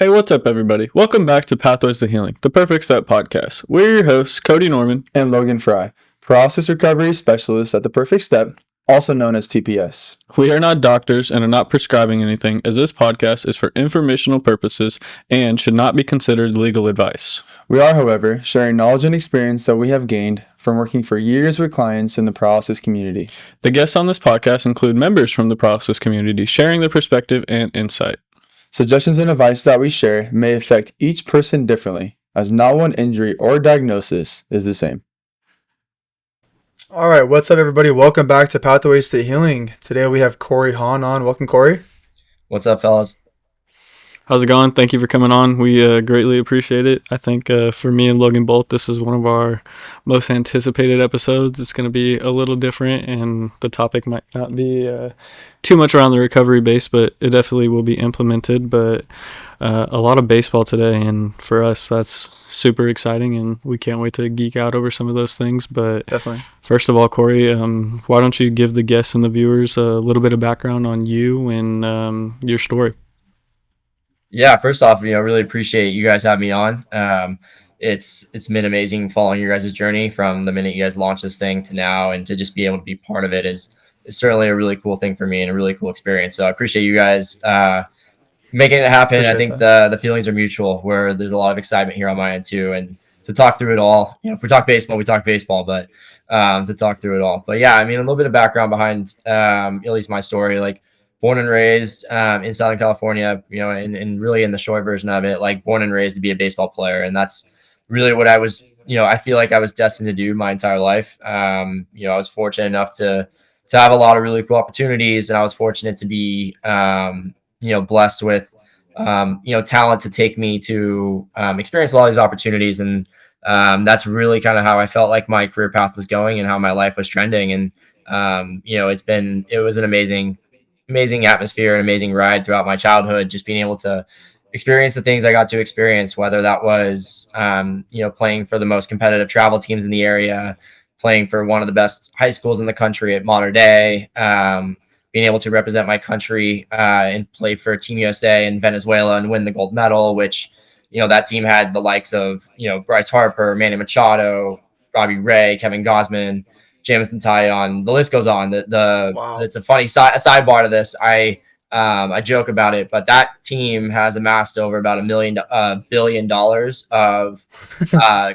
Hey, what's up, everybody? Welcome back to Pathways to Healing, the Perfect Step podcast. We're your hosts, Cody Norman and Logan Fry, process recovery specialists at the Perfect Step, also known as TPS. We are not doctors and are not prescribing anything, as this podcast is for informational purposes and should not be considered legal advice. We are, however, sharing knowledge and experience that we have gained from working for years with clients in the paralysis community. The guests on this podcast include members from the paralysis community sharing their perspective and insight. Suggestions and advice that we share may affect each person differently, as not one injury or diagnosis is the same. All right, what's up, everybody? Welcome back to Pathways to Healing. Today we have Cory Hahn on. Welcome, Cory. What's up, fellas? How's it going? Thank you for coming on. We greatly appreciate it. I think for me and Logan both, this is one of our most anticipated episodes. It's going to be a little different, and the topic might not be too much around the recovery base, but it definitely will be implemented. But a lot of baseball today, and for us, that's super exciting, and we can't wait to geek out over some of those things. But definitely, first of all, Cory, why don't you give the guests and the viewers a little bit of background on you and your story? Yeah, first off, really appreciate you guys having me on. It's been amazing following your guys' journey from the minute you guys launched this thing to now, and to just be able to be part of it is certainly a really cool thing for me and a really cool experience. So I appreciate you guys making it happen. I think the feelings are mutual, where there's a lot of excitement here on my end too, and to talk through it all. If we talk baseball, we talk baseball, but to talk through it all. But yeah, I mean, a little bit of background behind at least my story, like born and raised in Southern California, and really in the short version of it, like born and raised to be a baseball player. And that's really what I was, I feel like I was destined to do my entire life. I was fortunate enough to have a lot of really cool opportunities, and I was fortunate to be, blessed with, talent to take me to experience a lot of these opportunities. And that's really kind of how I felt like my career path was going and how my life was trending. And, it was an amazing atmosphere, an amazing ride throughout my childhood, just being able to experience the things I got to experience, whether that was, playing for the most competitive travel teams in the area, playing for one of the best high schools in the country at modern day, being able to represent my country and play for Team USA in Venezuela and win the gold medal, which, that team had the likes of, Bryce Harper, Manny Machado, Robbie Ray, Kevin Gausman, Jamison Taillon, the list goes on. Wow. It's a funny sidebar to this. I joke about it, but that team has amassed over about $1 billion of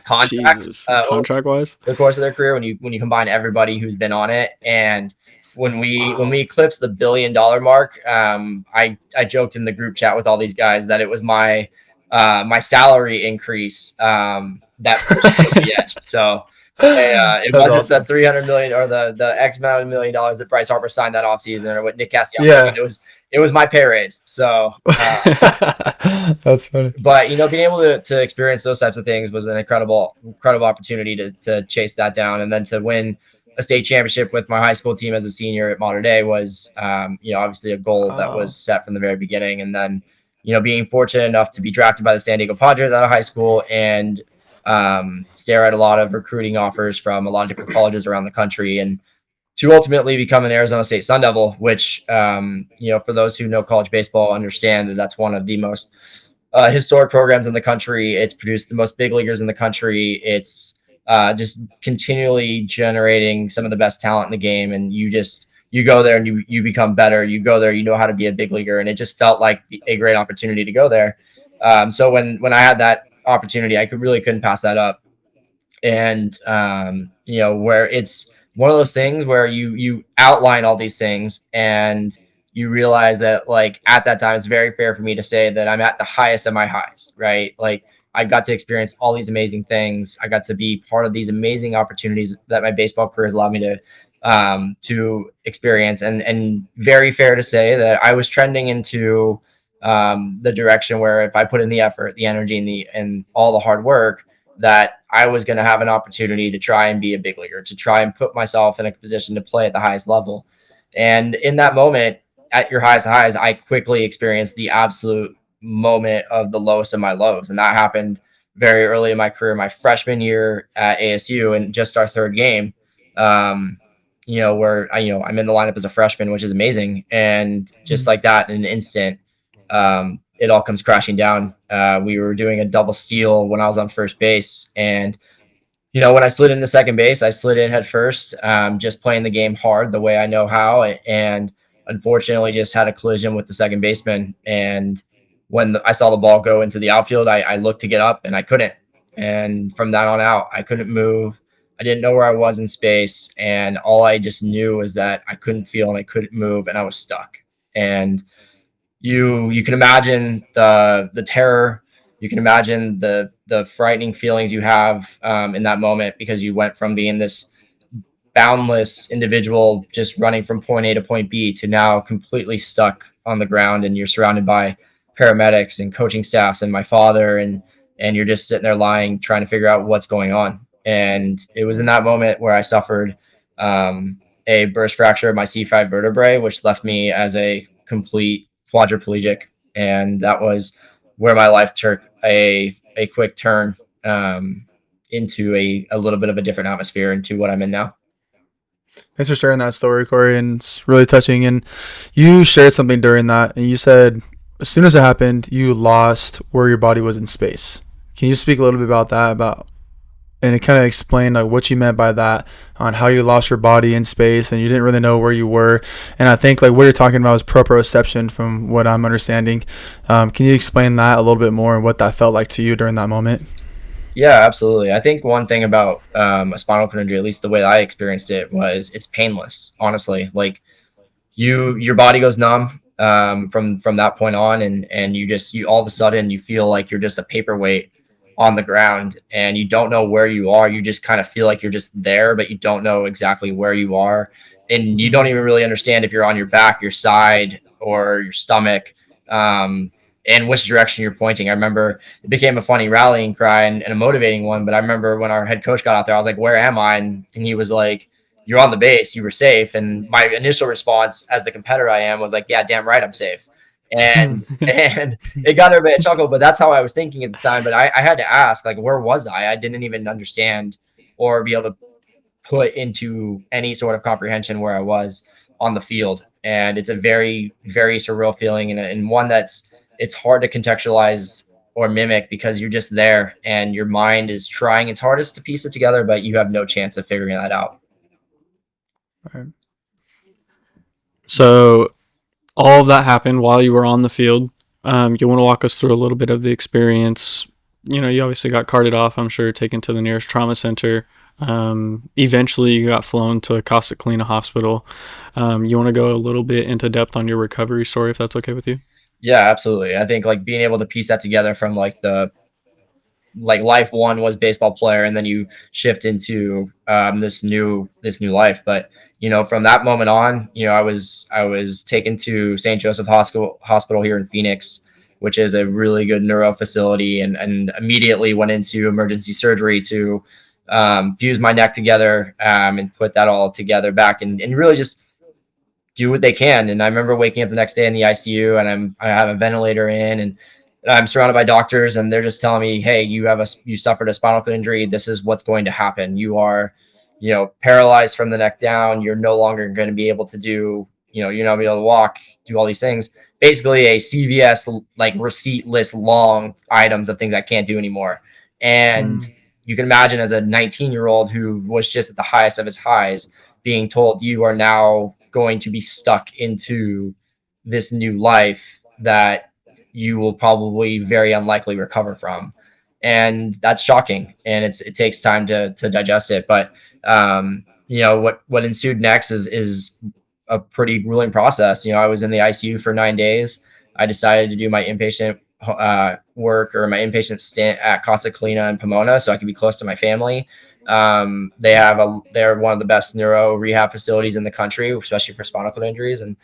contracts contract wise over the course of their career. When you combine everybody who's been on it, and when we eclipsed the $1 billion mark, I joked in the group chat with all these guys that it was my salary increase that pushed the edge. So. It wasn't awesome. The 300 million or the X amount of $1 million that Bryce Harper signed that offseason, or what Nick Castellanos did. It was my pay raise. So that's funny. But being able to experience those types of things was an incredible opportunity to chase that down, and then to win a state championship with my high school team as a senior at modern day was obviously a goal that was set from the very beginning. And then being fortunate enough to be drafted by the San Diego Padres out of high school, and stare at a lot of recruiting offers from a lot of different colleges around the country, and to ultimately become an Arizona State Sun Devil, which, for those who know college baseball, understand that that's one of the most historic programs in the country. It's produced the most big leaguers in the country. It's just continually generating some of the best talent in the game. And you go there and you become better. You go there, you know how to be a big leaguer. And it just felt like a great opportunity to go there. So when I had that opportunity, I couldn't pass that up. And where it's one of those things where you outline all these things, and you realize that, like, at that time, it's very fair for me to say that I'm at the highest of my highs, right? Like, I got to experience all these amazing things. I got to be part of these amazing opportunities that my baseball career allowed me to experience. And very fair to say that I was trending into the direction where, if I put in the effort, the energy, and all the hard work, that I was going to have an opportunity to try and be a big leaguer, to try and put myself in a position to play at the highest level. And in that moment, at your highest highs, I quickly experienced the absolute moment of the lowest of my lows. And that happened very early in my career, my freshman year at ASU, and just our third game, where I'm in the lineup as a freshman, which is amazing. And just like that, in an instant, it all comes crashing down. We were doing a double steal when I was on first base, and when I slid into second base, I slid in head first, just playing the game hard the way I know how, and unfortunately just had a collision with the second baseman. And when I saw the ball go into the outfield, I looked to get up and I couldn't. And from that on out, I couldn't move. I didn't know where I was in space, and all I just knew was that I couldn't feel and I couldn't move, and I was stuck. And you can imagine the terror. You can imagine the frightening feelings you have in that moment, because you went from being this boundless individual just running from point A to point B to now completely stuck on the ground, and you're surrounded by paramedics and coaching staffs and my father, and you're just sitting there lying trying to figure out what's going on. And it was in that moment where I suffered a burst fracture of my C5 vertebrae, which left me as a complete quadriplegic. And that was where my life took a quick turn into a little bit of a different atmosphere into what I'm in now. Thanks for sharing that story, Cory, and it's really touching. And you shared something during that, and you said as soon as it happened, you lost where your body was in space. Can you speak a little bit about that? And it kind of explained like what you meant by that, on how you lost your body in space and you didn't really know where you were. And I think like what you're talking about is proprioception, from what I'm understanding. Can you explain that a little bit more and what that felt like to you during that moment? Yeah, absolutely. I think one thing about a spinal cord injury, at least the way that I experienced it, was it's painless. Honestly, like your body goes numb from that point on, and you all of a sudden you feel like you're just a paperweight on the ground, and you don't know where you are. You just kind of feel like you're just there, but you don't know exactly where you are, and you don't even really understand if you're on your back, your side, or your stomach. And which direction you're pointing. I remember it became a funny rallying cry and a motivating one. But I remember when our head coach got out there, I was like, "Where am I?" And he was like, "You're on the base. You were safe." And my initial response, as the competitor I am, was like, "Yeah, damn right, I'm safe." And it got everybody a chuckle, but that's how I was thinking at the time. But I had to ask, like, where was I? I didn't even understand or be able to put into any sort of comprehension where I was on the field. And it's a very, very surreal feeling, and one it's hard to contextualize or mimic, because you're just there and your mind is trying its hardest to piece it together, but you have no chance of figuring that out. Right. So all of that happened while you were on the field. You want to walk us through a little bit of the experience. You obviously got carted off, I'm sure, taken to the nearest trauma center. Eventually you got flown to Casa Clina Hospital. You want to go a little bit into depth on your recovery story, if that's okay with you? Yeah, absolutely. I think like being able to piece that together from like life one was baseball player, and then you shift into this new life. But from that moment on, I was taken to St. Joseph Hospital here in Phoenix, which is a really good neuro facility, and immediately went into emergency surgery to fuse my neck together, and put that all together back, and really just do what they can. And I remember waking up the next day in the ICU, and I have a ventilator in, and I'm surrounded by doctors, and they're just telling me, "Hey, you suffered a spinal cord injury. This is what's going to happen. You are, paralyzed from the neck down. You're no longer going to be able to do, you're not going to be able to walk, do all these things." Basically, a CVS like receipt list long items of things I can't do anymore. And you can imagine, as a 19-year-old who was just at the highest of his highs, being told you are now going to be stuck into this new life that you will probably very unlikely recover from. And that's shocking, and it takes time to digest it. But what ensued next is a pretty grueling process. I was in the ICU for 9 days. I decided to do my inpatient work, or my inpatient stint at Casa Clina in Pomona, so I could be close to my family. They're one of the best neuro rehab facilities in the country, especially for spinal cord injuries. And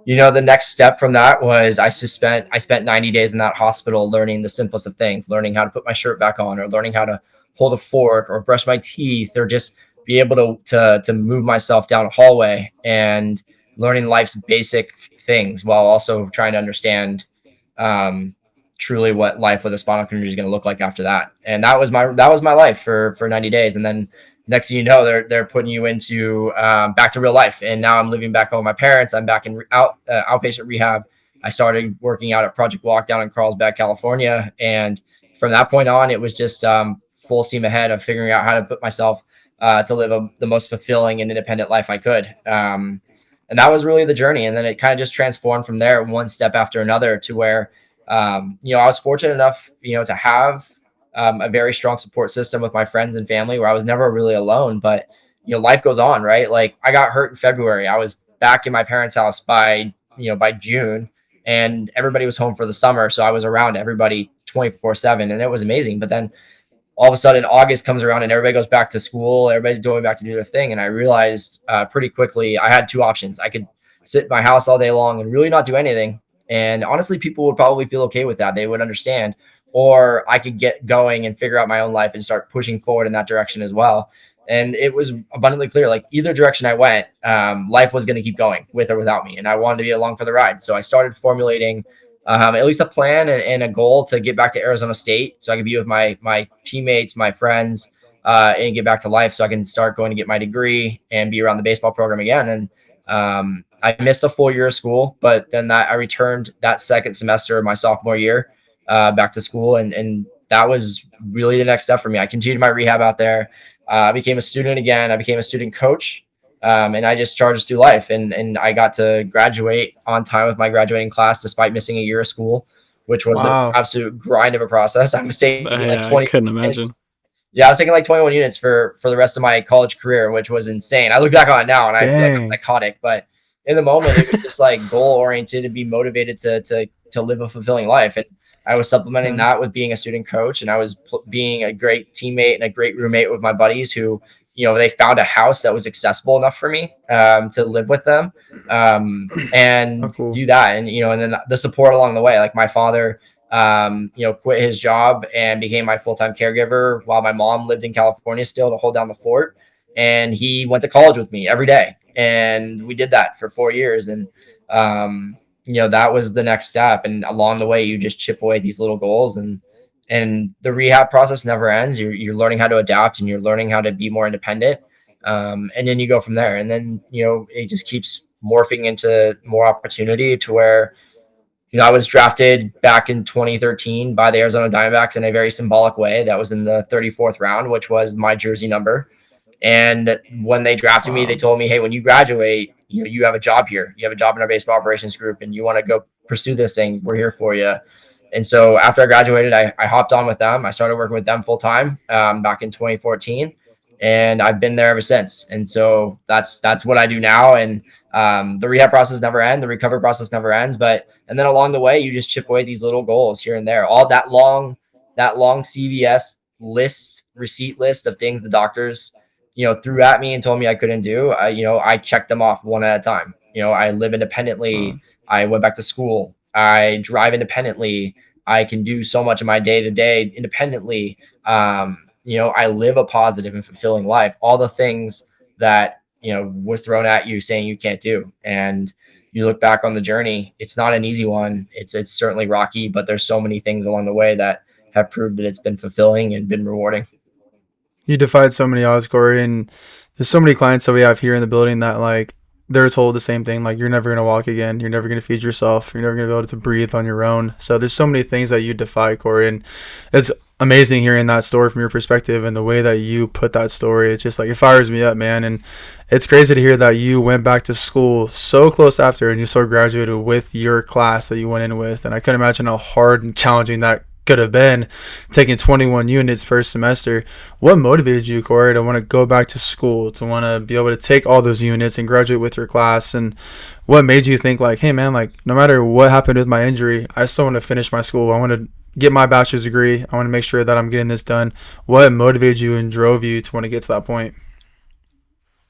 the next step from that was I spent 90 days in that hospital learning the simplest of things, learning how to put my shirt back on, or learning how to hold a fork, or brush my teeth, or just be able to move myself down a hallway, and learning life's basic things, while also trying to understand truly what life with a spinal cord injury is going to look like after that. And that was my life for 90 days. And then next thing you know, they're putting you into back to real life. And now I'm living back home with my parents. I'm back in outpatient rehab, I started working out at Project Walk down in Carlsbad, California. And from that point on, it was just full steam ahead of figuring out how to put myself to live the most fulfilling and independent life I could. And that was really the journey. And then it kind of just transformed from there, one step after another, to where, I was fortunate enough, to have a very strong support system with my friends and family, where I was never really alone. But life goes on, right? Like, I got hurt in February. I was back in my parents' house by June, and everybody was home for the summer, so I was around everybody 24/7, and it was amazing. But then all of a sudden August comes around and everybody goes back to school. Everybody's going back to do their thing. And I realized pretty quickly I had two options. I could sit in my house all day long and really not do anything. And honestly, people would probably feel okay with that. They would understand. Or I could get going and figure out my own life and start pushing forward in that direction as well. And it was abundantly clear, like, either direction I went, life was going to keep going with or without me. And I wanted to be along for the ride. So I started formulating at least a plan and a goal to get back to Arizona State, so I could be with my teammates, my friends, and get back to life, so I can start going to get my degree and be around the baseball program again. And I missed a full year of school, but then I returned that second semester of my sophomore year back to school, and that was really the next step for me. I continued my rehab out there. I became a student again. I became a student coach. And I just charged through life, and I got to graduate on time with my graduating class despite missing a year of school, which was an Wow. absolute grind of a process. I was taking like Yeah, I 20 couldn't imagine. units. Yeah, I was taking like 21 units for the rest of my college career, which was insane. I look back on it now and I feel like I'm Dang. psychotic, but in the moment it was just like goal oriented and be motivated to live a fulfilling life. And I was supplementing Yeah. that with being a student coach, and I was being a great teammate and a great roommate with my buddies who, they found a house that was accessible enough for me to live with them, Oh, and cool. do that. And then the support along the way, like my father, quit his job and became my full-time caregiver while my mom lived in California still to hold down the fort. And he went to college with me every day. And we did that for 4 years. And, that was the next step. And along the way, you just chip away at these little goals, and the rehab process never ends. You're learning how to adapt, and you're learning how to be more independent. And then you go from there. And then, it just keeps morphing into more opportunity, to where, I was drafted back in 2013 by the Arizona Diamondbacks in a very symbolic way. That was in the 34th round, which was my jersey number. And when they drafted me, they Wow. told me, "Hey, when you graduate, you have a job here. You have a job in our baseball operations group, and you want to go pursue this thing. We're here for you." And so after I graduated, I hopped on with them. I started working with them full time back in 2014, and I've been there ever since. And so that's what I do now. And the rehab process never ends. The recovery process never ends. And then along the way, you just chip away these little goals here and there. All that long CVS receipt list of things the doctors threw at me and told me I couldn't do. I checked them off one at a time. I live independently. Wow. I went back to school. I drive independently. I can do so much of my day to day independently. I live a positive and fulfilling life. All the things that, were thrown at you saying you can't do. And you look back on the journey, it's not an easy one. It's certainly rocky, but there's so many things along the way that have proved that it's been fulfilling and been rewarding. You defied so many odds, Corey, and there's so many clients that we have here in the building that, like, they're told the same thing, like, you're never gonna walk again, you're never gonna feed yourself, you're never gonna be able to breathe on your own. So there's so many things that you defy, Corey, and it's amazing hearing that story from your perspective and the way that you put that story. It's just like, it fires me up, man. And it's crazy to hear that you went back to school so close after and you still graduated with your class that you went in with. And I couldn't imagine how hard and challenging that could have been, taking 21 units per semester. What motivated you, Corey, to want to go back to school, to want to be able to take all those units and graduate with your class? And what made you think, like, hey man, like, no matter what happened with my injury, I still want to finish my school, I want to get my bachelor's degree, I want to make sure that I'm getting this done? What motivated you and drove you to want to get to that point?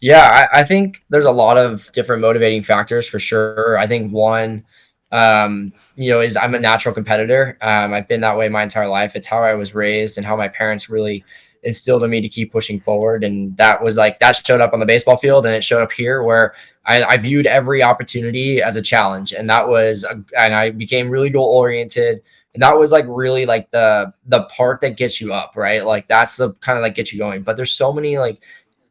Yeah, I think there's a lot of different motivating factors for sure. I think one, is I'm a natural competitor. I've been that way my entire life. It's how I was raised and how my parents really instilled in me to keep pushing forward. And that was like, that showed up on the baseball field, and it showed up here where I viewed every opportunity as a challenge. And and I became really goal oriented. And that was like really like the part that gets you up, right? Like that's the kind of like get you going. But there's so many like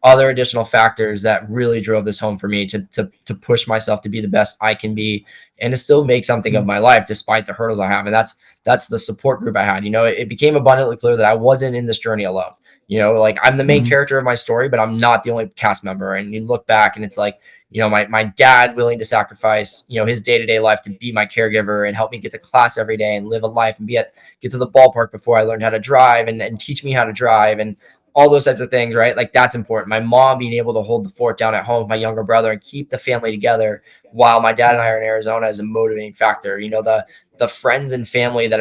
other additional factors that really drove this home for me to push myself to be the best I can be and to still make something of Mm. my life despite the hurdles I have. And that's the support group I had. It became abundantly clear that I wasn't in this journey alone. Like I'm the main Mm. character of my story, but I'm not the only cast member. And you look back and it's like, my dad willing to sacrifice, his day-to-day life to be my caregiver and help me get to class every day and live a life and get to the ballpark before I learned how to drive and teach me how to drive and all those types of things, right? Like that's important. My mom being able to hold the fort down at home with my younger brother and keep the family together while my dad and I Mm. are in Arizona is a motivating factor. The friends and family that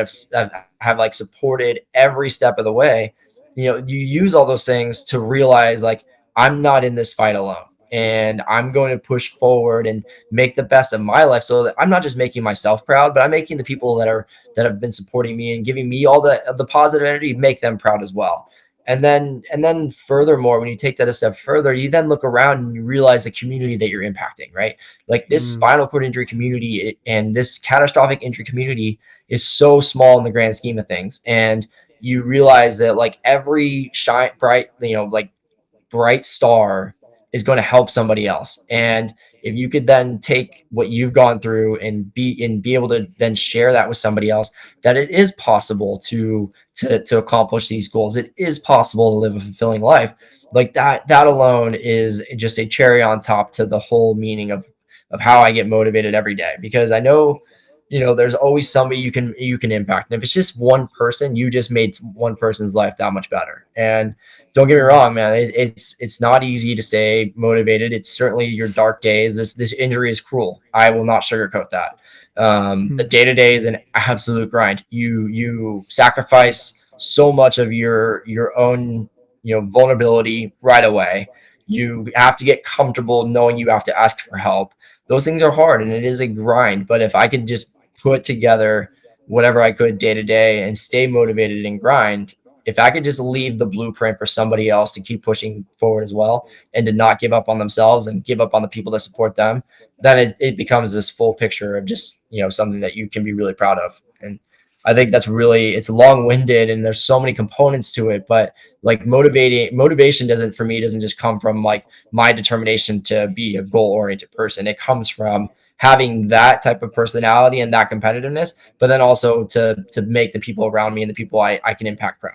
have like supported every step of the way. You use all those things to realize like I'm not in this fight alone. And I'm going to push forward and make the best of my life so that I'm not just making myself proud, but I'm making the people that have been supporting me and giving me all the positive energy, make them proud as well. And then furthermore, when you take that a step further, you then look around and you realize the community that you're impacting, right? Like this Mm. spinal cord injury community and this catastrophic injury community is so small in the grand scheme of things. And you realize that like every shine bright, like bright star is going to help somebody else. And if you could then take what you've gone through and be able to then share that with somebody else, that it is possible to accomplish these goals. It is possible to live a fulfilling life. Like that alone is just a cherry on top to the whole meaning of how I get motivated every day because I know there's always somebody you can impact. And if it's just one person, you just made one person's life that much better. And don't get me Mm. wrong, man. It's not easy to stay motivated. It's certainly your dark days. This injury is cruel. I will not sugarcoat that. The Mm. day to day is an absolute grind. You sacrifice so much of your own vulnerability right away. You have to get comfortable knowing you have to ask for help. Those things are hard and it is a grind. But if I could just put together whatever I could day to day and stay motivated and grind, if I could just leave the blueprint for somebody else to keep pushing forward as well and to not give up on themselves and give up on the people that support them, then it becomes this full picture of just, something that you can be really proud of. And I think that's really, it's long winded and there's so many components to it, but like motivation doesn't just come from like my determination to be a goal oriented person. It comes from having that type of personality and that competitiveness, but then also to make the people around me and the people I can impact proud.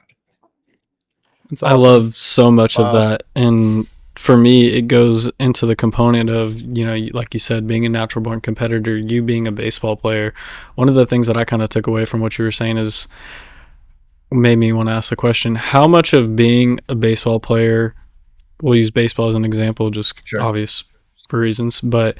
It's I awesome. love so much of Wow. that. And for me, it goes into the component of, like you said, being a natural born competitor, you being a baseball player. One of the things that I kind of took away from what you were saying is made me want to ask the question, how much of being a baseball player, we'll use baseball as an example, just Sure. obvious for reasons, but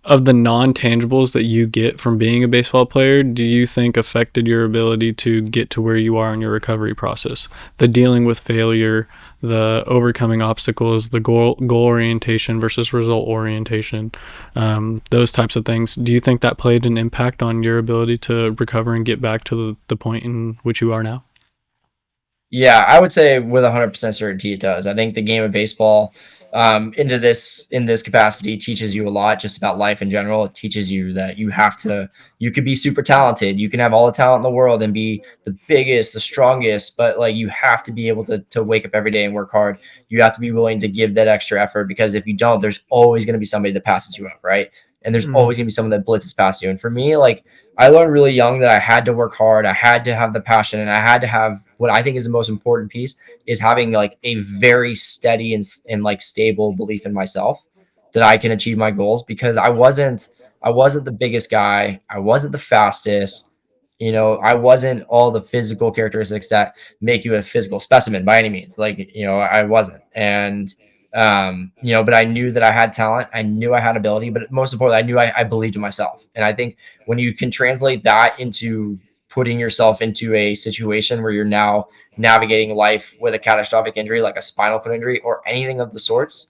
of the non-tangibles that you get from being a baseball player, do you think affected your ability to get to where you are in your recovery process? The dealing with failure, the overcoming obstacles, the goal orientation versus result orientation, those types of things. Do you think that played an impact on your ability to recover and get back to the point in which you are now? Yeah, I would say with 100% certainty it does. I think the game of baseball in this capacity teaches you a lot just about life in general. It teaches you that you could be super talented. You can have all the talent in the world and be the biggest, the strongest, but like you have to be able to wake up every day and work hard. You have to be willing to give that extra effort because if you don't, there's always going to be somebody that passes you up, right? And there's Mm. always going to be someone that blitzes past you. And for me, like I learned really young that I had to work hard. I had to have the passion and I had to have what I think is the most important piece is having like a very steady and like stable belief in myself that I can achieve my goals because I wasn't the biggest guy. I wasn't the fastest. I wasn't all the physical characteristics that make you a physical specimen by any means. Like, I wasn't. And but I knew that I had talent. I knew I had ability, but most importantly, I knew I believed in myself. And I think when you can translate that into putting yourself into a situation where you're now navigating life with a catastrophic injury like a spinal cord injury or anything of the sorts,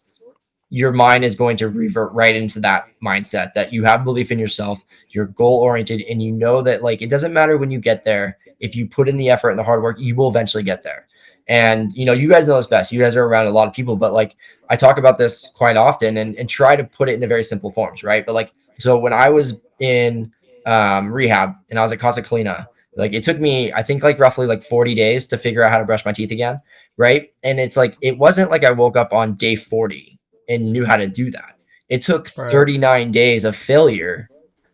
your mind is going to revert right into that mindset that you have belief in yourself, you're goal oriented, and you know that like it doesn't matter when you get there. If you put in the effort and the hard work, you will eventually get there. And you guys know this best. You guys are around a lot of people, but like I talk about this quite often and try to put it into very simple forms, right? But like so when I was in rehab and I was at Casa Colina, Like it took me, I think like roughly like 40 days to figure out how to brush my teeth again. Right. And it's like, it wasn't like I woke up on day 40 and knew how to do that. It took Right. 39 days of failure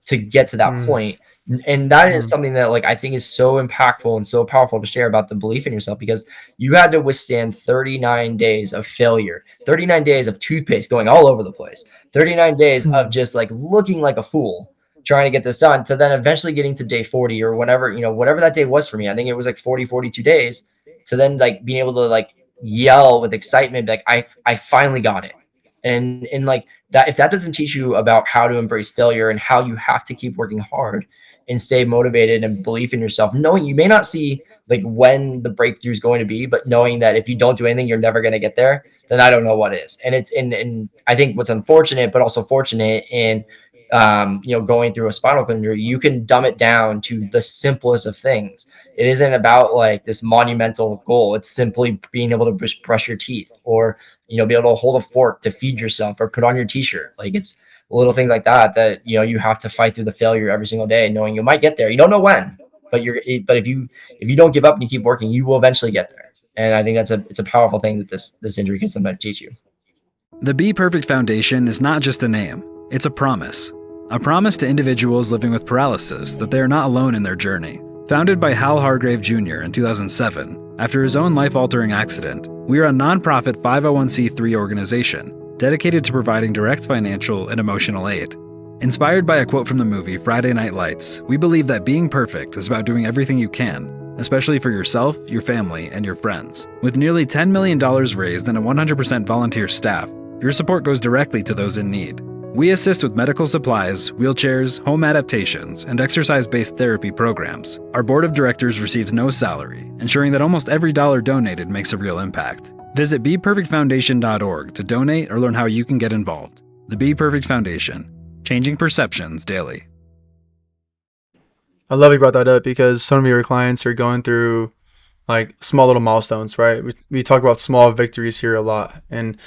to get to that Mm, point. And that is mm, something that like I think is so impactful and so powerful to share about the belief in yourself, because you had to withstand 39 days of failure, 39 days of toothpaste going all over the place, 39 days of mm, just like looking like a fool trying to get this done, to then eventually getting to day 40 or whatever, whatever that day was for me. I think it was like 40, 42 days, to then like being able to like yell with excitement, like I finally got it. And like that, if that doesn't teach you about how to embrace failure and how you have to keep working hard and stay motivated and belief in yourself, knowing you may not see like when the breakthrough is going to be, but knowing that if you don't do anything, you're never going to get there, then I don't know what is. And it's and I think what's unfortunate, but also fortunate in going through a spinal cord injury, you can dumb it down to the simplest of things. It isn't about like this monumental goal. It's simply being able to brush your teeth, or be able to hold a fork to feed yourself, or put on your t-shirt. Like it's little things like that you have to fight through the failure every single day, knowing you might get there. You don't know when, but but if you don't give up and you keep working, you will eventually get there. And I think it's a powerful thing that this injury can sometimes teach you. The Be Perfect Foundation is not just a name, it's a promise. A promise to individuals living with paralysis that they are not alone in their journey. Founded by Hal Hargrave Jr. in 2007, after his own life-altering accident, we are a nonprofit 501c3 organization dedicated to providing direct financial and emotional aid. Inspired by a quote from the movie Friday Night Lights, we believe that being perfect is about doing everything you can, especially for yourself, your family, and your friends. With nearly $10 million raised and a 100% volunteer staff, your support goes directly to those in need. We assist with medical supplies, wheelchairs, home adaptations, and exercise-based therapy programs. Our board of directors receives no salary, ensuring that almost every dollar donated makes a real impact. Visit BePerfectFoundation.org to donate or learn how you can get involved. The Be Perfect Foundation, changing perceptions daily. I love you brought that up because some of your clients are going through like small little milestones, right? We talk about small victories here a lot, and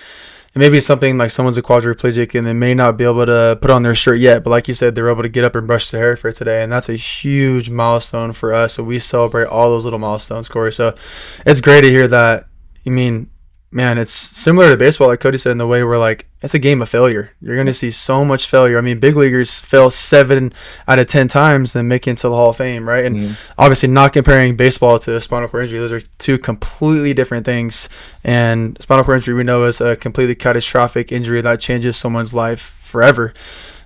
it may be something like someone's a quadriplegic and they may not be able to put on their shirt yet, but like you said, they're able to get up and brush their hair for today, and that's a huge milestone for us. So we celebrate all those little milestones, Cory. So it's great to hear that. I mean, man, it's similar to baseball, like Cody said, in the way where like it's a game of failure. You're going to see so much failure. I mean, big leaguers fail 7 out of 10 times and make it into the Hall of Fame, right? And obviously not comparing baseball to spinal cord injury. Those are two completely different things. And spinal cord injury we know is a completely catastrophic injury that changes someone's life forever.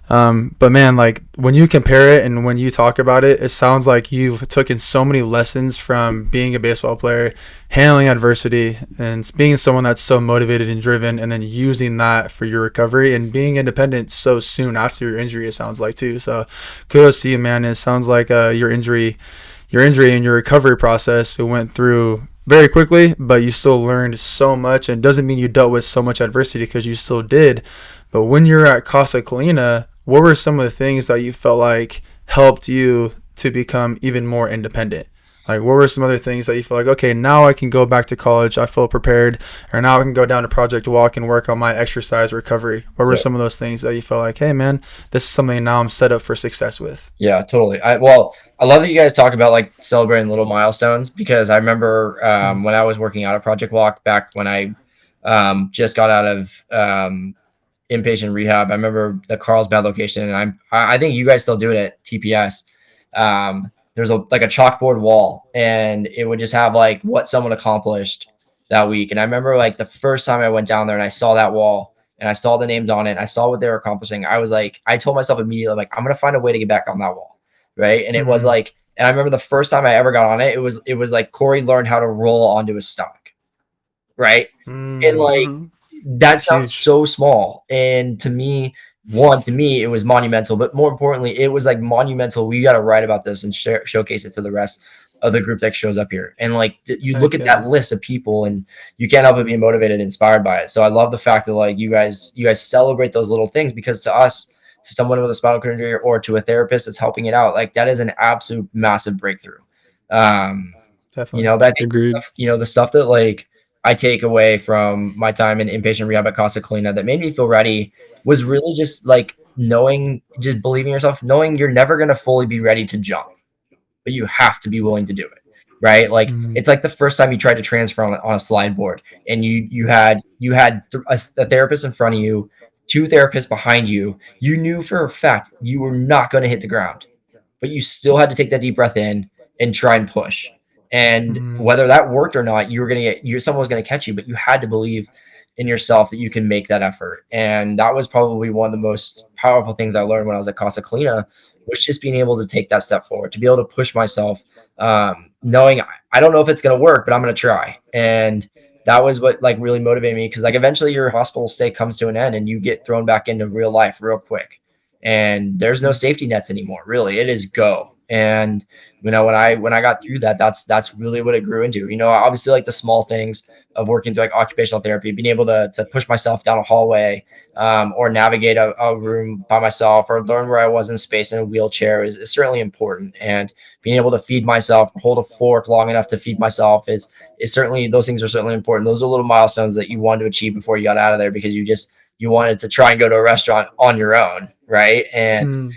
But man, like when you compare it and when you talk about it, it sounds like you've taken so many lessons from being a baseball player, handling adversity, and being someone that's so motivated and driven, and then using that for your recovery and being independent so soon after your injury, it sounds like too. So kudos to you, man. It sounds like your injury and your recovery process, it went through very quickly, but you still learned so much, and doesn't mean you dealt with so much adversity, because you still did. But when you're at Casa Colina, what were some of the things that you felt like helped you to become even more independent? Like, what were some other things that you feel like, okay, now I can go back to college, I feel prepared, or now I can go down to Project Walk and work on my exercise recovery? What were some of those things that you felt like, hey, man, this is something now I'm set up for success with? Yeah, totally. I love that you guys talk about like celebrating little milestones, because I remember when I was working out at Project Walk back when I just got out of inpatient rehab. I remember the Carlsbad location, and I think you guys still do it at TPS. There's a chalkboard wall, and it would just have like what someone accomplished that week. And I remember like the first time I went down there and I saw that wall and I saw the names on it, and I saw what they were accomplishing. I was like, I told myself immediately, like, I'm gonna find a way to get back on that wall, right? And it was like, and I remember the first time I ever got on it, it was like Cory learned how to roll onto his stomach, right? And like that sounds so small, and to me it was monumental, but more importantly, it was like monumental. We got to write about this and showcase it to the rest of the group that shows up here. And like you look at that list of people, and you can't help but be motivated and inspired by it. So I love the fact that like you guys celebrate those little things, because to us, to someone with a spinal cord injury, or to a therapist that's helping it out, like that is an absolute massive breakthrough. Definitely. But I think Agreed. the stuff that like I take away from my time in inpatient rehab at Casa Colina that made me feel ready was really just like just believing yourself, knowing you're never going to fully be ready to jump, but you have to be willing to do it, right? Like Mm, it's like the first time you tried to transfer on a slide board, and you had a therapist in front of you, two therapists behind you. You knew for a fact you were not going to hit the ground, but you still had to take that deep breath in and try and push. And mm, whether that worked or not, you were gonna get someone was gonna catch you, but you had to believe in yourself that you can make that effort. And that was probably one of the most powerful things I learned when I was at Casa Colina, was just being able to take that step forward, to be able to push myself, knowing I don't know if it's gonna work, but I'm gonna try. And that was what like really motivated me, because like eventually your hospital stay comes to an end and you get thrown back into real life real quick, and there's no mm, safety nets anymore. Really, it is go. And when I got through that, that's really what it grew into. Obviously, like the small things of working through like occupational therapy, being able to push myself down a hallway, or navigate a room by myself, or learn where I was in space in a wheelchair is certainly important. And being able to feed myself, hold a fork long enough to feed myself is certainly, those things are certainly important. Those are little milestones that you wanted to achieve before you got out of there, because you wanted to try and go to a restaurant on your own, right? And mm,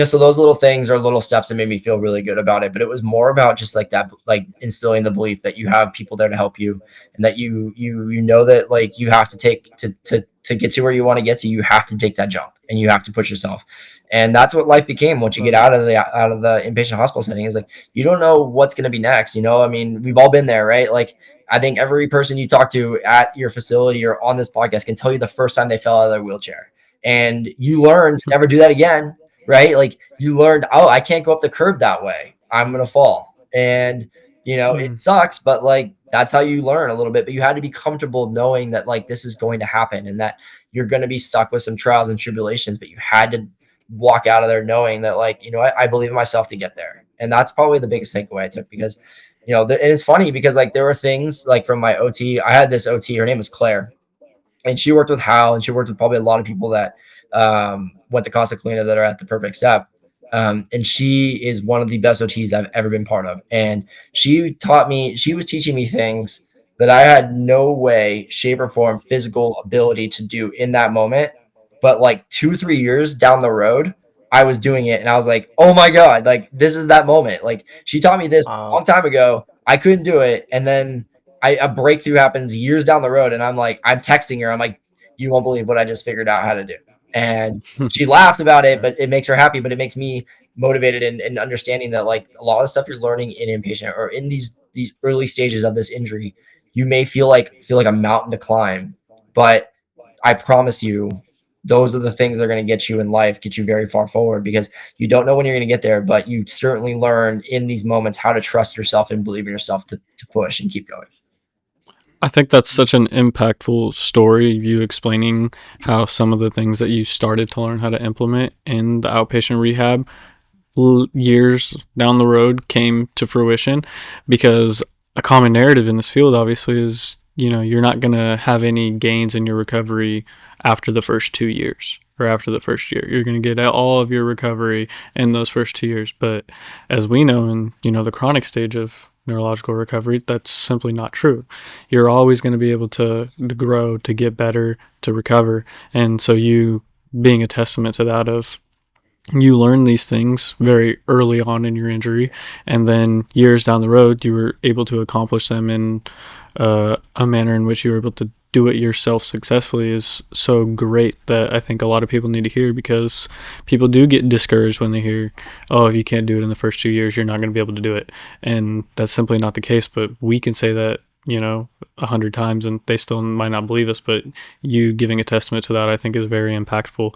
so those little things are little steps that made me feel really good about it. But it was more about just like that, like instilling the belief that you have people there to help you, and that you know that like you have to take to get to where you want to get to, you have to take that jump and you have to push yourself. And that's what life became once you get love it. out of the inpatient hospital setting, is like you don't know what's going to be next. I mean, we've all been there, right? Like I think every person you talk to at your facility or on this podcast can tell you the first time they fell out of their wheelchair, and you learn to never do that again, right? Like you learned, oh, I can't go up the curb that way. I'm gonna fall. And it Mm, sucks, but like that's how you learn a little bit. But you had to be comfortable knowing that like this is going to happen, and that you're gonna be stuck with some trials and tribulations, but you had to walk out of there knowing that like, I believe in myself to get there. And that's probably the biggest takeaway I took, because and it's funny because like there were things like from my OT. I had this OT, her name was Claire, and she worked with Hal, and she worked with probably a lot of people that went to Casa Colina that are at the perfect step. And she is one of the best OTs I've ever been part of. And she was teaching me things that I had no way, shape, or form physical ability to do in that moment. But like 2, 3 years down the road, I was doing it and I was like, oh my God, like this is that moment. Like she taught me this a long time ago. I couldn't do it. And then a breakthrough happens years down the road, and I'm texting her. I'm like, you won't believe what I just figured out how to do. And she laughs about it, but it makes her happy. But it makes me motivated and understanding that like a lot of stuff you're learning in inpatient or in these early stages of this injury, you may feel like a mountain to climb, but I promise you, those are the things that are going to get you in life, get you very far forward, because you don't know when you're going to get there, but you certainly learn in these moments how to trust yourself and believe in yourself to push and keep going. I think that's such an impactful story, you explaining how some of the things that you started to learn how to implement in the outpatient rehab years down the road came to fruition, because a common narrative in this field obviously is, you're not going to have any gains in your recovery after the first 2 years or after the first year. You're going to get all of your recovery in those first 2 years. But as we know in, the chronic stage of neurological recovery, that's simply not true. You're always going to be able to grow, to get better, to recover. And so you being a testament to that, of you learn these things very early on in your injury, and then years down the road you were able to accomplish them in a manner in which you were able to do it yourself successfully, is so great, that I think a lot of people need to hear, because people do get discouraged when they hear, oh, if you can't do it in the first 2 years, you're not going to be able to do it. And that's simply not the case. But we can say that 100 times and they still might not believe us. But you giving a testament to that, I think, is very impactful.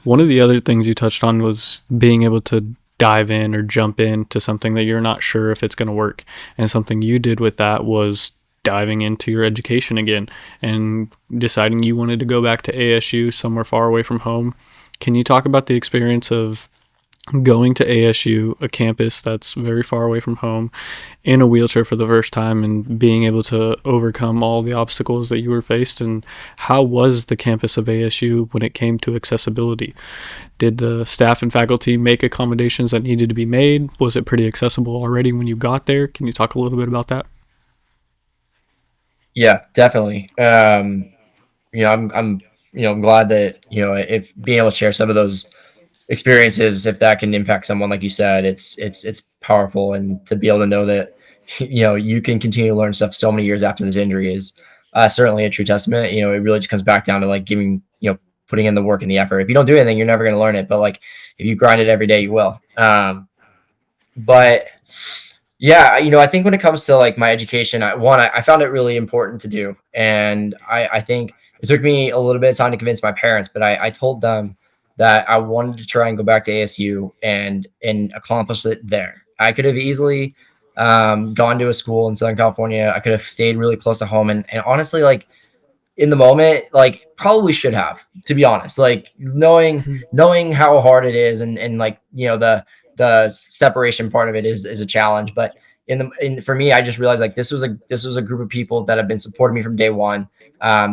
One of the other things you touched on was being able to dive in or jump into something that you're not sure if it's going to work. And something you did with that was diving into your education again and deciding you wanted to go back to ASU, somewhere far away from home. Can you talk about the experience of going to ASU, a campus that's very far away from home, in a wheelchair for the first time, and being able to overcome all the obstacles that you were faced? And how was the campus of ASU when it came to accessibility? Did the staff and faculty make accommodations that needed to be made? Was it pretty accessible already when you got there? Can you talk a little bit about that? Yeah, definitely. I'm glad that if being able to share some of those experiences, if that can impact someone, like you said, it's powerful. And to be able to know that, you can continue to learn stuff so many years after this injury is certainly a true testament. It really just comes back down to like giving, putting in the work and the effort. If you don't do anything, you're never going to learn it. But like if you grind it every day, you will. But yeah, I think when it comes to like my education, I found it really important to do. And I think it took me a little bit of time to convince my parents, but I told them that I wanted to try and go back to ASU and accomplish it there. I could have easily gone to a school in Southern California. I could have stayed really close to home. And honestly, like in the moment, like probably should have, to be honest, like knowing how hard it is, and like, the separation part of it is a challenge. But for me, I just realized like this was a group of people that have been supporting me from day one.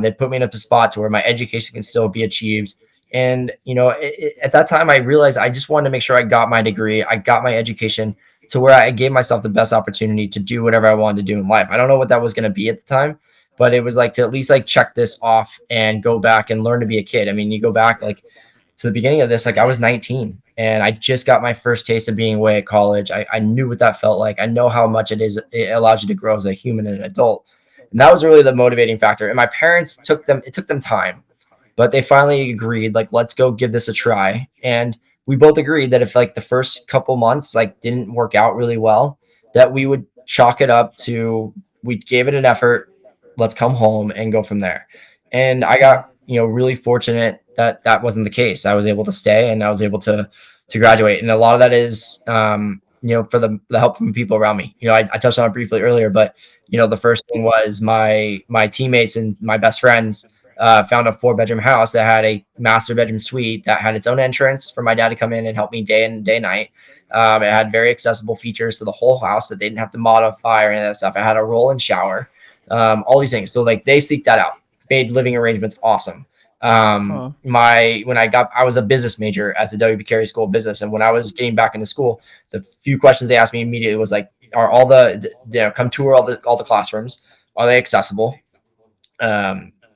They put me in a spot to where my education can still be achieved. And at that time, I realized I just wanted to make sure I got my degree, I got my education to where I gave myself the best opportunity to do whatever I wanted to do in life. I don't know what that was going to be at the time, but it was like to at least like check this off and go back and learn to be a kid. I mean, you go back like to the beginning of this, like I was 19 and I just got my first taste of being away at college. I knew what that felt like. I know how much it allows you to grow as a human and an adult. And that was really the motivating factor. And my parents it took them time, but they finally agreed, like, let's go give this a try. And we both agreed that if like the first couple months like didn't work out really well, that we would chalk it up to, we gave it an effort, let's come home and go from there. And I got, really fortunate that that wasn't the case. I was able to stay and I was able to graduate. And a lot of that is, for the help from people around me. I touched on it briefly earlier, but the first thing was my teammates and my best friends found a 4-bedroom house that had a master bedroom suite that had its own entrance for my dad to come in and help me day and day night. It had very accessible features to the whole house that they didn't have to modify or any of that stuff. It had a roll-in shower, all these things. So like they seeked that out, made living arrangements awesome. I was a business major at the WP Carey School of Business, and when I was getting back into school, the few questions they asked me immediately was like, are all come tour all the classrooms, are they accessible?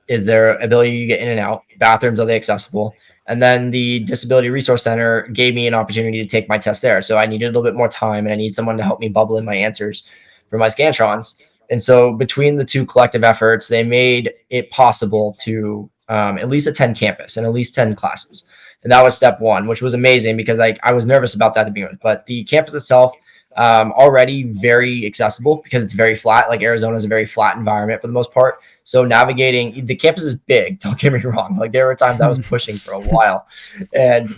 Is there ability to get in and out? Bathrooms, are they accessible? And then the Disability Resource Center gave me an opportunity to take my test there. So I needed a little bit more time, and I need someone to help me bubble in my answers for my Scantrons. And so between the two collective efforts, they made it possible to at least attend campus and at least 10 classes. And that was step one, which was amazing because I was nervous about that to begin with. But the campus itself, already very accessible because it's very flat. Like Arizona is a very flat environment for the most part. So navigating the campus is big. Don't get me wrong. Like there were times I was pushing for a while, and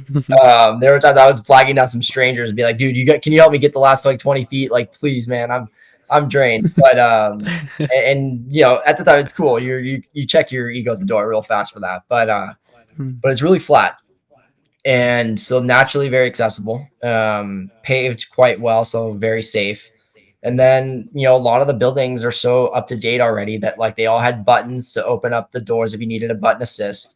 there were times I was flagging down some strangers and be like, dude, can you help me get the last like 20 feet? Like, please, man, I'm drained. But and at the time it's cool. You check your ego at the door real fast for that. But it's really flat. And so naturally very accessible, paved quite well, so very safe. And then, a lot of the buildings are so up to date already that like they all had buttons to open up the doors if you needed a button assist.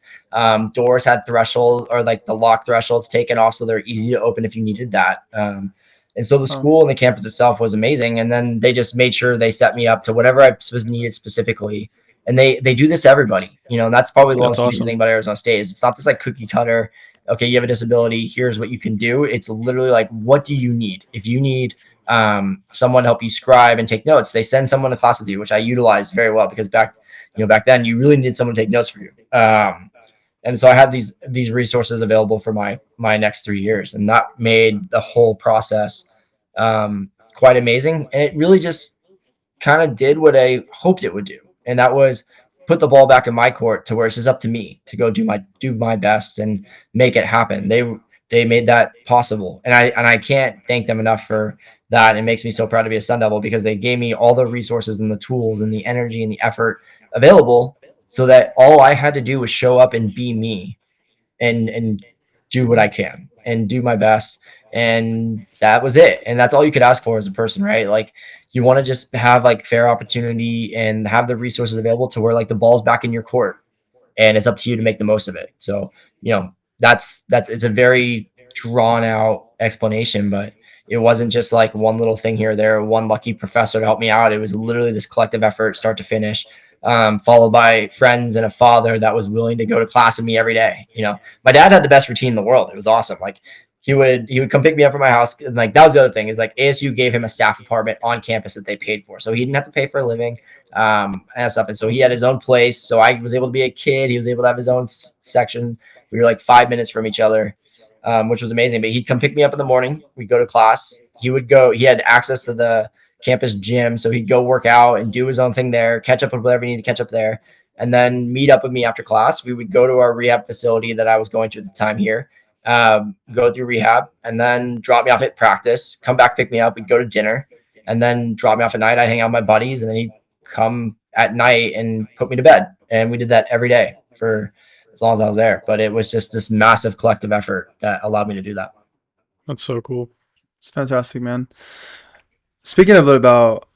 Doors had threshold or like the lock thresholds taken off, so they're easy to open if you needed that. And so the school and the campus itself was amazing. And then they just made sure they set me up to whatever I was needed specifically. And they do this to everybody, and that's probably the most amazing thing about Arizona State is it's not this like cookie cutter. Okay, you have a disability, here's what you can do. It's literally like, what do you need? If you need someone to help you scribe and take notes, they send someone to class with you, which I utilized very well because back then you really needed someone to take notes for you. And so I had these resources available for my next 3 years, and that made the whole process quite amazing. And it really just kind of did what I hoped it would do, and that was put the ball back in my court to where it's just up to me to go do my best and make it happen. They made that possible, and I can't thank them enough for that. It makes me so proud to be a Sun Devil because they gave me all the resources and the tools and the energy and the effort available, so that all I had to do was show up and be me, and do what I can and do my best, and that was it. And that's all you could ask for as a person, right? Like you want to just have like fair opportunity and have the resources available to where like the ball's back in your court and it's up to you to make the most of it. So, it's a very drawn out explanation, but it wasn't just like one little thing here or there, one lucky professor to help me out. It was literally this collective effort, start to finish, followed by friends and a father that was willing to go to class with me every day. My dad had the best routine in the world. It was awesome. Like he would come pick me up from my house, and like that was the other thing is like ASU gave him a staff apartment on campus that they paid for, so he didn't have to pay for a living and stuff. And so he had his own place. So I was able to be a kid. He was able to have his own section. We were like 5 minutes from each other, which was amazing. But he'd come pick me up in the morning. We'd go to class. He would go. He had access to the campus gym, so he'd go work out and do his own thing there, catch up with whatever he needed to catch up there, and then meet up with me after class. We would go to our rehab facility that I was going to at the time here, go through rehab, and then drop me off at practice, come back, pick me up. We'd go to dinner, and then drop me off at night. I'd hang out with my buddies, and then he'd come at night and put me to bed. And we did that every day for as long as I was there. But it was just this massive collective effort that allowed me to do that. That's so cool. It's fantastic, man. Speaking a little about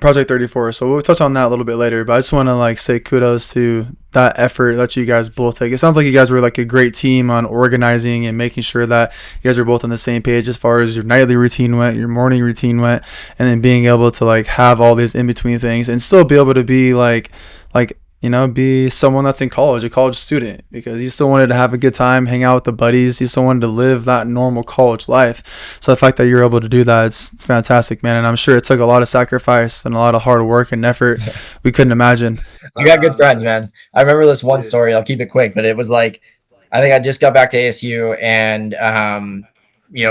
Project 34, so we'll touch on that a little bit later, but I just want to like say kudos to that effort that you guys both take. It sounds like you guys were like a great team on organizing and making sure that you guys are both on the same page as far as your nightly routine went, your morning routine went, and then being able to like have all these in-between things and still be able to be like be someone that's in college, a college student, because you still wanted to have a good time, hang out with the buddies. You still wanted to live that normal college life. So the fact that you're able to do that, it's fantastic, man. And I'm sure it took a lot of sacrifice and a lot of hard work and effort we couldn't imagine. You got good friends, man. I remember this one story. I'll keep it quick, but it was like, I think I just got back to ASU, and we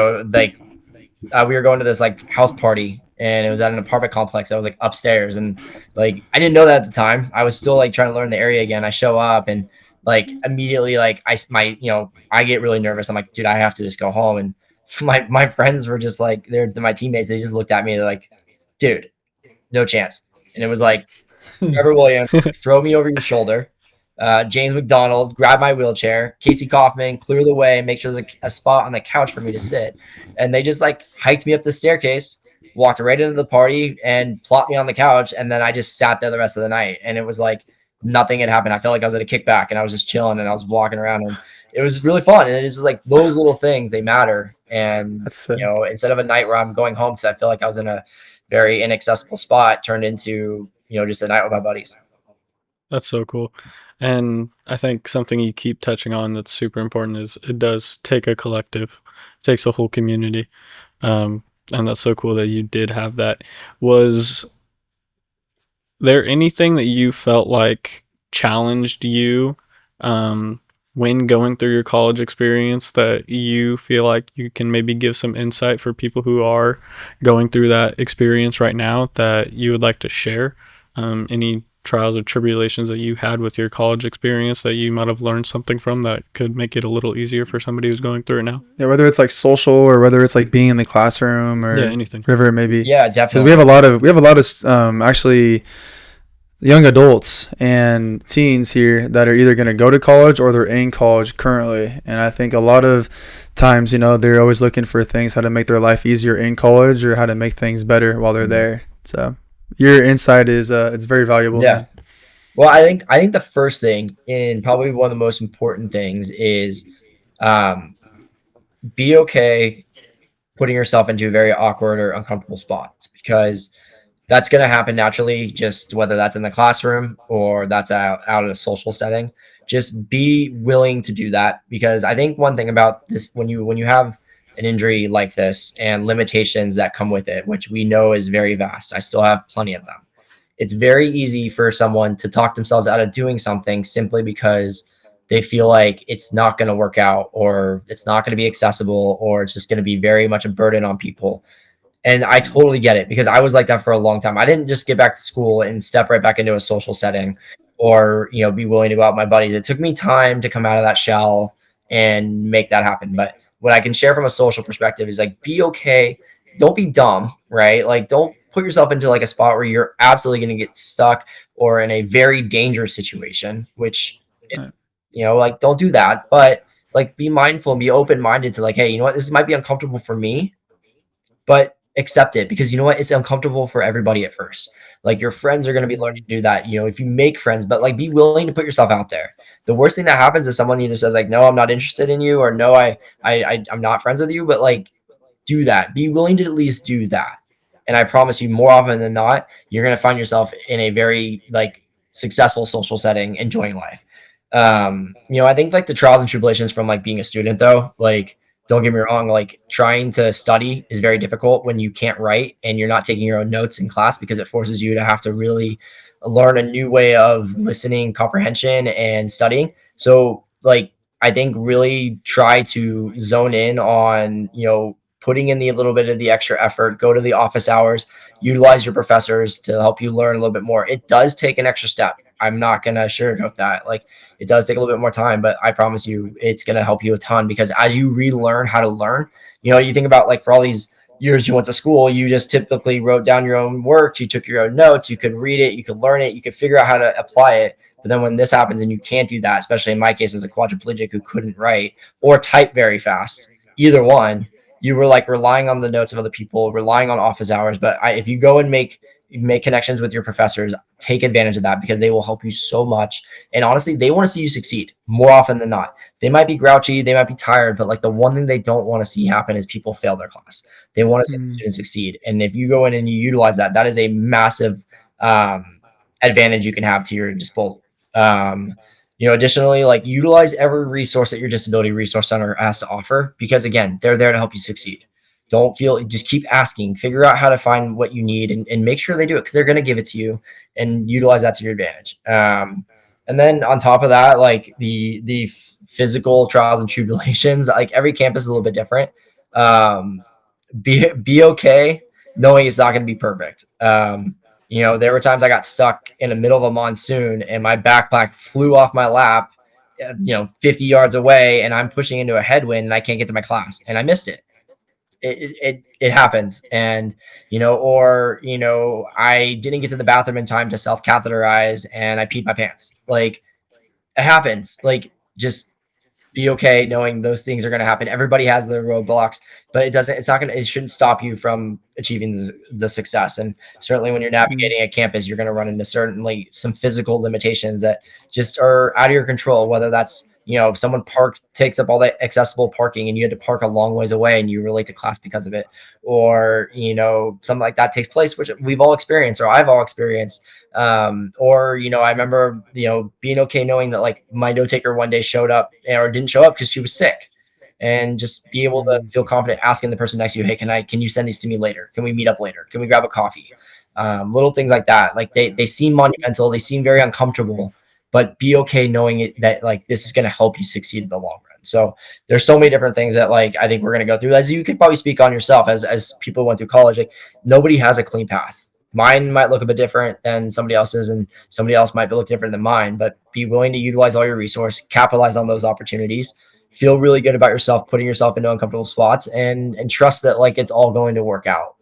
were going to this like house party, and it was at an apartment complex that was like upstairs. And like, I didn't know that at the time. I was still like trying to learn the area again. I show up, and like immediately, like I get really nervous. I'm like, dude, I have to just go home. And my friends were just like, they're my teammates. They just looked at me. They're like, dude, no chance. And it was like, Trevor Williams, throw me over your shoulder. James McDonald, grab my wheelchair. Casey Kaufman, clear the way, make sure there's a spot on the couch for me to sit. And they just like hiked me up the staircase, walked right into the party, and plopped me on the couch. And then I just sat there the rest of the night. And it was like nothing had happened. I felt like I was at a kickback, and I was just chilling, and I was walking around, and it was really fun. And it's like those little things, they matter. And instead of a night where I'm going home because I feel like I was in a very inaccessible spot, turned into just a night with my buddies. That's so cool. And I think something you keep touching on that's super important is it does take a collective. It takes a whole community. And that's so cool that you did have that. Was there anything that you felt like challenged you when going through your college experience that you feel like you can maybe give some insight for people who are going through that experience right now that you would like to share? Any trials or tribulations that you had with your college experience that you might have learned something from that could make it a little easier for somebody who's going through it now? Yeah, whether it's like social or whether it's like being in the classroom or anything, whatever it may be. Yeah, definitely. Because we have a lot of actually young adults and teens here that are either going to go to college or they're in college currently. And I think a lot of times, they're always looking for things, how to make their life easier in college or how to make things better while they're there. So your insight is it's very valuable. Yeah. Man. Well, I think the first thing, and probably one of the most important things, is be okay putting yourself into very awkward or uncomfortable spots, because that's going to happen naturally, just whether that's in the classroom or that's out in a social setting. Just be willing to do that, because I think one thing about this, when you have an injury like this and limitations that come with it, which we know is very vast, I still have plenty of them. It's very easy for someone to talk themselves out of doing something simply because they feel like it's not going to work out, or it's not going to be accessible, or it's just going to be very much a burden on people. And I totally get it, because I was like that for a long time. I didn't just get back to school and step right back into a social setting or, be willing to go out with my buddies. It took me time to come out of that shell and make that happen. But what I can share from a social perspective is like, be okay. Don't be dumb, right? Like, don't put yourself into like a spot where you're absolutely going to get stuck or in a very dangerous situation, which, like, don't do that. But like, be mindful and be open-minded to like, hey, you know what? This might be uncomfortable for me, but accept it, because you know what? It's uncomfortable for everybody at first. Like, your friends are going to be learning to do that, if you make friends, but like, be willing to put yourself out there. The worst thing that happens is someone either says like, no, I'm not interested in you, or no, I'm not friends with you. But like, do that. Be willing to at least do that. And I promise you, more often than not, you're going to find yourself in a very like successful social setting, enjoying life. I think like the trials and tribulations from like being a student though, like don't get me wrong, like trying to study is very difficult when you can't write and you're not taking your own notes in class, because it forces you to have to really learn a new way of listening, comprehension, and studying. So like I think really try to zone in on, putting in the a little bit of the extra effort, go to the office hours, utilize your professors to help you learn a little bit more. It does take an extra step. I'm not going to sugarcoat that. Like it does take a little bit more time, but I promise you it's going to help you a ton, because as you relearn how to learn, you think about like for all these years you went to school, you just typically wrote down your own work, you took your own notes, you could read it, you could learn it, you could figure out how to apply it. But then when this happens and you can't do that, especially in my case as a quadriplegic who couldn't write or type very fast, either one, you were like relying on the notes of other people, relying on office hours. But if you go and make connections with your professors, take advantage of that, because they will help you so much. And honestly, they want to see you succeed more often than not. They might be grouchy, they might be tired, but like the one thing they don't want to see happen is people fail their class. They want to see students succeed. And if you go in and you utilize that, that is a massive advantage you can have to your disposal. Additionally, like utilize every resource that your disability resource center has to offer, because again, they're there to help you succeed. Just keep asking, figure out how to find what you need, and make sure they do it, because they're going to give it to you, and utilize that to your advantage. And then on top of that, like the physical trials and tribulations, like every campus is a little bit different. Be okay knowing it's not going to be perfect. There were times I got stuck in the middle of a monsoon and my backpack flew off my lap, 50 yards away, and I'm pushing into a headwind and I can't get to my class and I missed it. It happens. And, I didn't get to the bathroom in time to self catheterize and I peed my pants. Like it happens. Like just be okay knowing those things are going to happen. Everybody has their roadblocks, but it shouldn't stop you from achieving the success. And certainly when you're navigating a campus, you're going to run into certainly some physical limitations that just are out of your control, whether that's, if someone takes up all the accessible parking and you had to park a long ways away and you relate to class because of it, or, something like that takes place, which we've all experienced, or I've all experienced. Or, I remember, being okay knowing that like my note taker one day showed up or didn't show up because she was sick, and just be able to feel confident asking the person next to you, hey, can you send these to me later? Can we meet up later? Can we grab a coffee? Little things like that. Like they seem monumental. They seem very uncomfortable, but be okay knowing that like this is going to help you succeed in the long run. So there's so many different things that like I think we're going to go through, as you could probably speak on yourself as people went through college. Like nobody has a clean path. Mine might look a bit different than somebody else's, and somebody else might look different than mine, but be willing to utilize all your resource, capitalize on those opportunities, feel really good about yourself, putting yourself into uncomfortable spots, and trust that like it's all going to work out.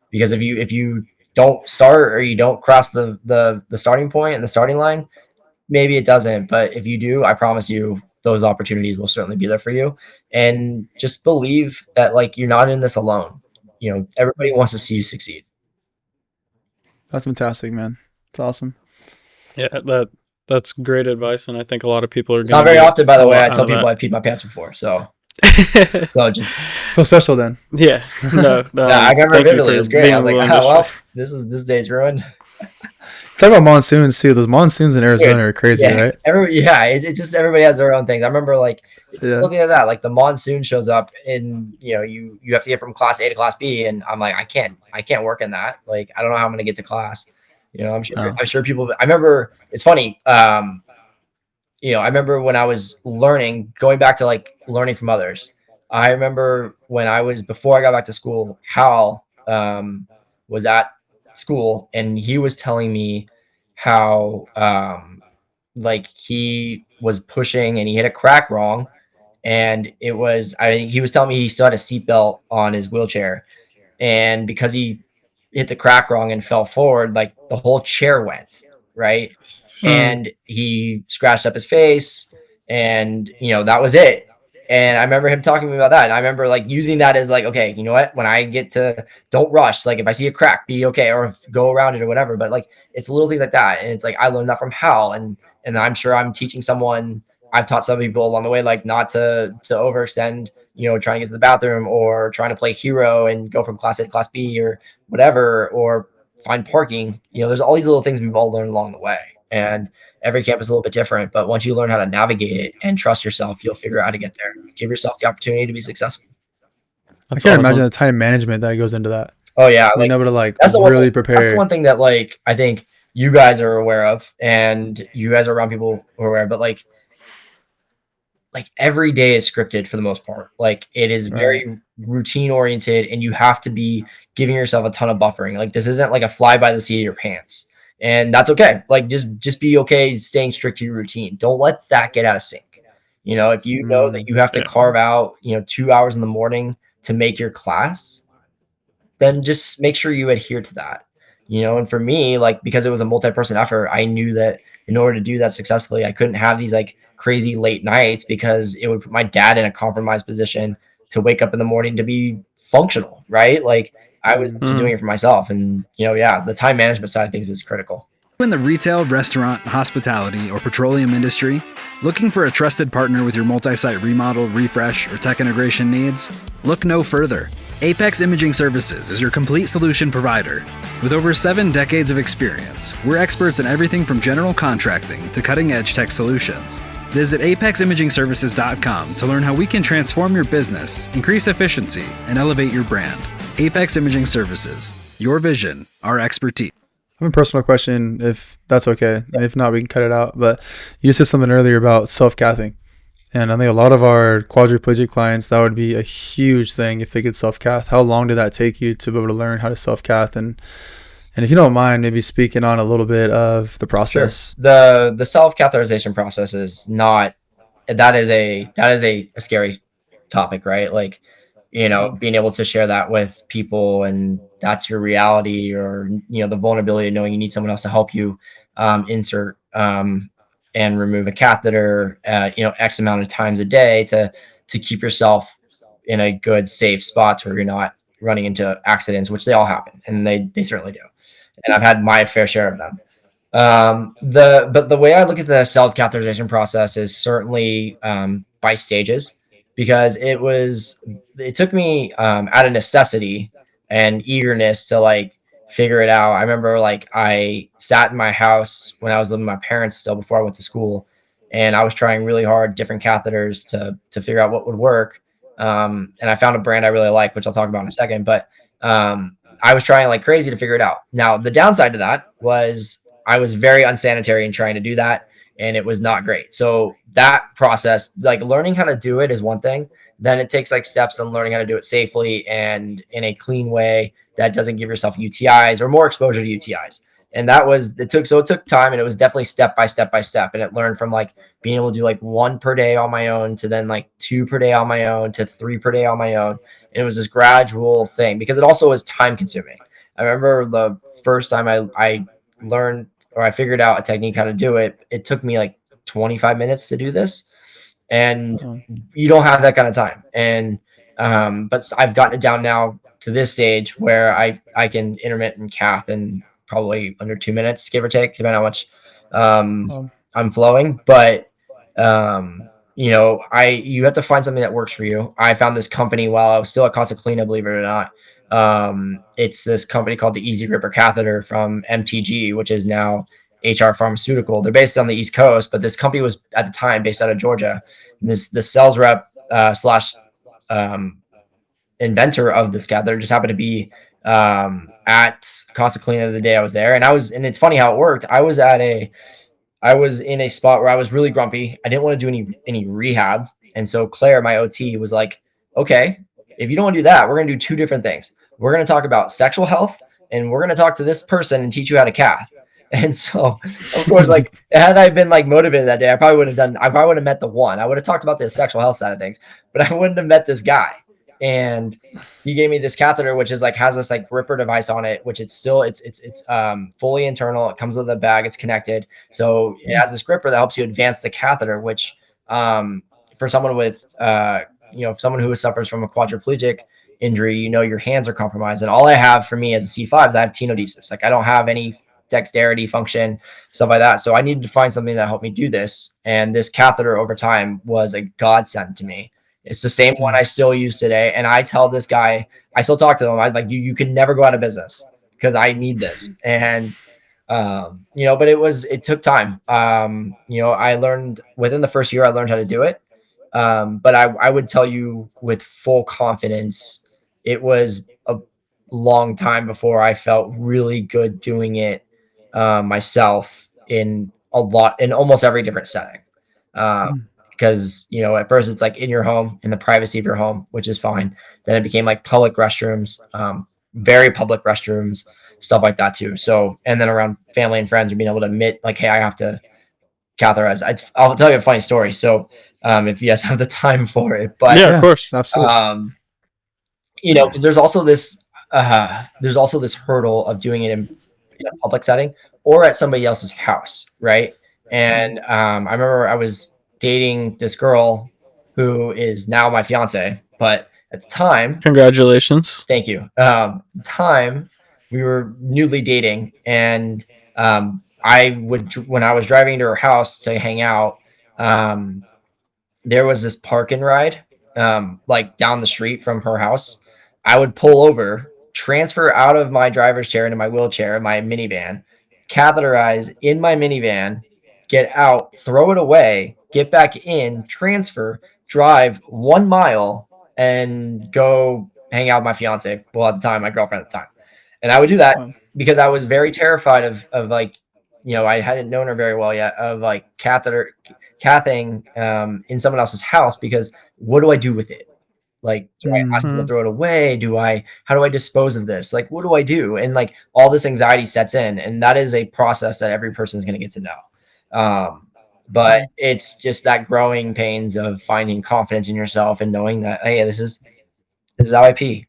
Because if you don't start, or you don't cross the starting point and the starting line, maybe it doesn't. But if you do, I promise you those opportunities will certainly be there for you. And just believe that like you're not in this alone. Everybody wants to see you succeed. That's fantastic, man. It's awesome. Yeah, that's great advice, and I think a lot of people are. It's not very often, by the way. I tell people I peed my pants before, so just feel special then. Yeah, no, I remember vividly. It was great. I was like, well, this day's ruined. Talk about monsoons too. Those monsoons in Arizona are crazy, right? It just everybody has their own things. I remember like looking at that, like the monsoon shows up and you have to get from class A to class B, and I'm like, I can't work in that. Like I don't know how I'm gonna get to class. I'm sure people. I remember it's funny. I remember when I was learning, going back to like learning from others. I remember before I got back to school, Hal was at school and he was telling me how like he was pushing and he hit a crack wrong, and he was telling me he still had a seatbelt on his wheelchair, and because he hit the crack wrong and fell forward, like the whole chair went right, and he scratched up his face, and that was it. And I remember him talking to me about that. And I remember like using that as like, okay, you know what? When I get to, don't rush. Like if I see a crack, be okay, or go around it or whatever. But like it's little things like that. And it's like I learned that from Hal, and I'm sure I'm teaching someone. I've taught some people along the way, like not to overextend. Trying to get to the bathroom or trying to play hero and go from class A to class B or whatever, or find parking. There's all these little things we've all learned along the way. and every camp is a little bit different. But once you learn how to navigate it and trust yourself, you'll figure out how to get there. Give yourself the opportunity to be successful. I can't imagine the time management that goes into that. Oh yeah, being able to like that's really thing, prepare. That's the one thing that like I think you guys are aware of, and you guys are around people who are aware. But like every day is scripted for the most part. Like it is very routine oriented, and you have to be giving yourself a ton of buffering. Like this isn't like a fly by the seat of your pants, and that's okay. Like just be okay staying strict to your routine. Don't let that get out of sync. You know, if you know that you have to carve out 2 hours in the morning to make your class, then just make sure you adhere to that. And for me, like, because it was a multi-person effort, I knew that in order to do that successfully, I couldn't have these like crazy late nights, because it would put my dad in a compromised position to wake up in the morning to be functional, right? Like I was just doing it for myself. And, the time management side of things is critical. In the retail, restaurant, hospitality, or petroleum industry, looking for a trusted partner with your multi-site remodel, refresh, or tech integration needs? Look no further. Apex Imaging Services is your complete solution provider. With over 7 decades of experience, we're experts in everything from general contracting to cutting-edge tech solutions. Visit apeximagingservices.com to learn how we can transform your business, increase efficiency, and elevate your brand. Apex Imaging Services. Your vision, our expertise. I have a personal question, if that's okay. And if not, we can cut it out. But you said something earlier about self-cathing. And I think a lot of our quadriplegic clients, that would be a huge thing if they could self-cath. How long did that take you to be able to learn how to self-cath? And if you don't mind, maybe speaking on a little bit of the process. Sure. The self-catheterization process is not, that is a scary topic, right? Like, being able to share that with people, and that's your reality, or, the vulnerability of knowing you need someone else to help you insert and remove a catheter, X amount of times a day to keep yourself in a good, safe spot where you're not running into accidents, which they all happen, and they certainly do. And I've had my fair share of them. But the way I look at the self-catheterization process is certainly by stages, because it took me out of necessity and eagerness to like figure it out. I remember like I sat in my house when I was living with my parents still, before I went to school, and I was trying really hard different catheters to figure out what would work. And I found a brand I really like, which I'll talk about in a second. But I was trying like crazy to figure it out. Now, the downside to that was I was very unsanitary in trying to do that, and it was not great. So that process, like learning how to do it is one thing. Then it takes like steps on learning how to do it safely and in a clean way that doesn't give yourself UTIs or more exposure to UTIs. And it took time, and it was definitely step by step by step. And it learned from like being able to do like 1 per day on my own, to then like 2 per day on my own, to 3 per day on my own. And it was this gradual thing, because it also was time consuming. I remember the first time I learned, or I figured out a technique how to do it, it took me like 25 minutes to do this. And you don't have that kind of time. And but I've gotten it down now to this stage where I can intermittent cath in probably under 2 minutes, give or take, depending on how much I'm flowing. But you have to find something that works for you. I found this company while I was still at Casa Cleana, believe it or not. It's this company called the Easy Gripper Catheter from MTG, which is now HR Pharmaceutical. They're based on the East Coast, but this company was at the time based out of Georgia. The sales rep slash inventor of this catheter just happened to be at Casa Cleana the day I was there. And it's funny how it worked. I was in a spot where I was really grumpy. I didn't want to do any rehab. And so Claire, my OT, was like, okay, if you don't want to do that, we're going to do 2 different things. We're going to talk about sexual health, and we're going to talk to this person and teach you how to cath. And so, of course, like, had I been like motivated that day, I probably would have met the one. I would have talked about the sexual health side of things, but I wouldn't have met this guy. And he gave me this catheter, which is like, has this like gripper device on it, which it's fully internal. It comes with a bag. It's connected. So it has this gripper that helps you advance the catheter, which for someone with, someone who suffers from a quadriplegic injury, your hands are compromised. And all I have for me as a C5 is I have tenodesis. Like I don't have any dexterity function, stuff like that. So I needed to find something that helped me do this. And this catheter over time was a godsend to me. It's the same one I still use today. And I tell this guy, I still talk to him. I like, you can never go out of business because I need this. And But it took time. I learned within the first year, I learned how to do it. But I would tell you with full confidence, it was a long time before I felt really good doing it myself in almost every different setting. Because at first it's like in your home, in the privacy of your home, which is fine. Then it became like public restrooms, very public restrooms, stuff like that too. So, and then around family and friends, or being able to admit like, hey, I have to catheterize. I'll tell you a funny story. So, if you guys have the time for it, but Yeah, of course. Absolutely. because there's also this hurdle of doing it in a public setting or at somebody else's house, right? And I remember I was dating this girl who is now my fiance, but at the time, Congratulations. thank you. At the time, we were newly dating, and when I was driving to her house to hang out, there was this park and ride, like down the street from her house. I would pull over, transfer out of my driver's chair into my wheelchair, my minivan, catheterize in my minivan, get out, throw it away, get back in, transfer, drive 1 mile, and go hang out with my fiance. Well, at the time, my girlfriend at the time. And I would do that because I was very terrified of like, I hadn't known her very well yet, of like cathing in someone else's house, because what do I do with it? Like, do I ask them to throw it away? How do I dispose of this? Like, what do I do? And like all this anxiety sets in, and that is a process that every person is going to get to know. But it's just that growing pains of finding confidence in yourself and knowing that, hey, this is how I pee.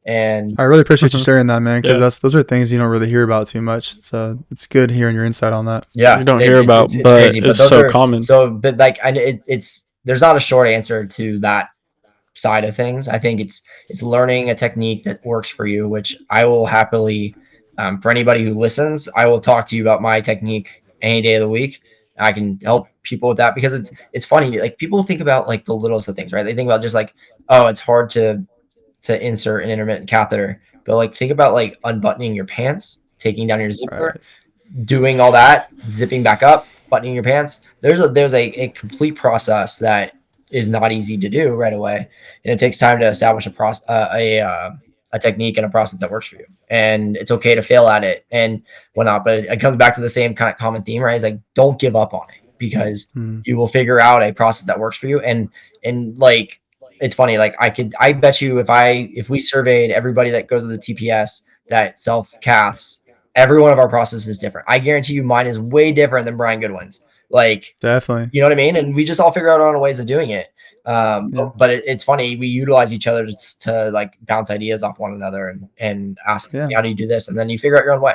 And I really appreciate you sharing that, man, because those are things you don't really hear about too much. So it's good hearing your insight on that. Yeah, you don't hear about, but crazy, it's so common. So, but like, there's not a short answer to that side of things. I think it's learning a technique that works for you, which I will happily, for anybody who listens, I will talk to you about my technique any day of the week. I can help people with that, because it's funny. Like, people think about like the littlest of things, right? They think about just like, oh, it's hard to insert an intermittent catheter, but like, think about like unbuttoning your pants, taking down your zipper, doing all that, zipping back up, buttoning your pants. There's a complete process that is not easy to do right away, and it takes time to establish a technique and a process that works for you. And it's okay to fail at it and whatnot, but it comes back to the same kind of common theme, right? It's like, don't give up on it, because you will figure out a process that works for you. And like, it's funny, like I bet you if we surveyed everybody that goes to the TPS that self-casts, every one of our processes is different. I guarantee you mine is way different than Brian Goodwin's. Like, definitely, you know what I mean? And we just all figure out our own ways of doing it. But it's funny, we utilize each other to like bounce ideas off one another and ask, how do you do this? And then you figure out your own way.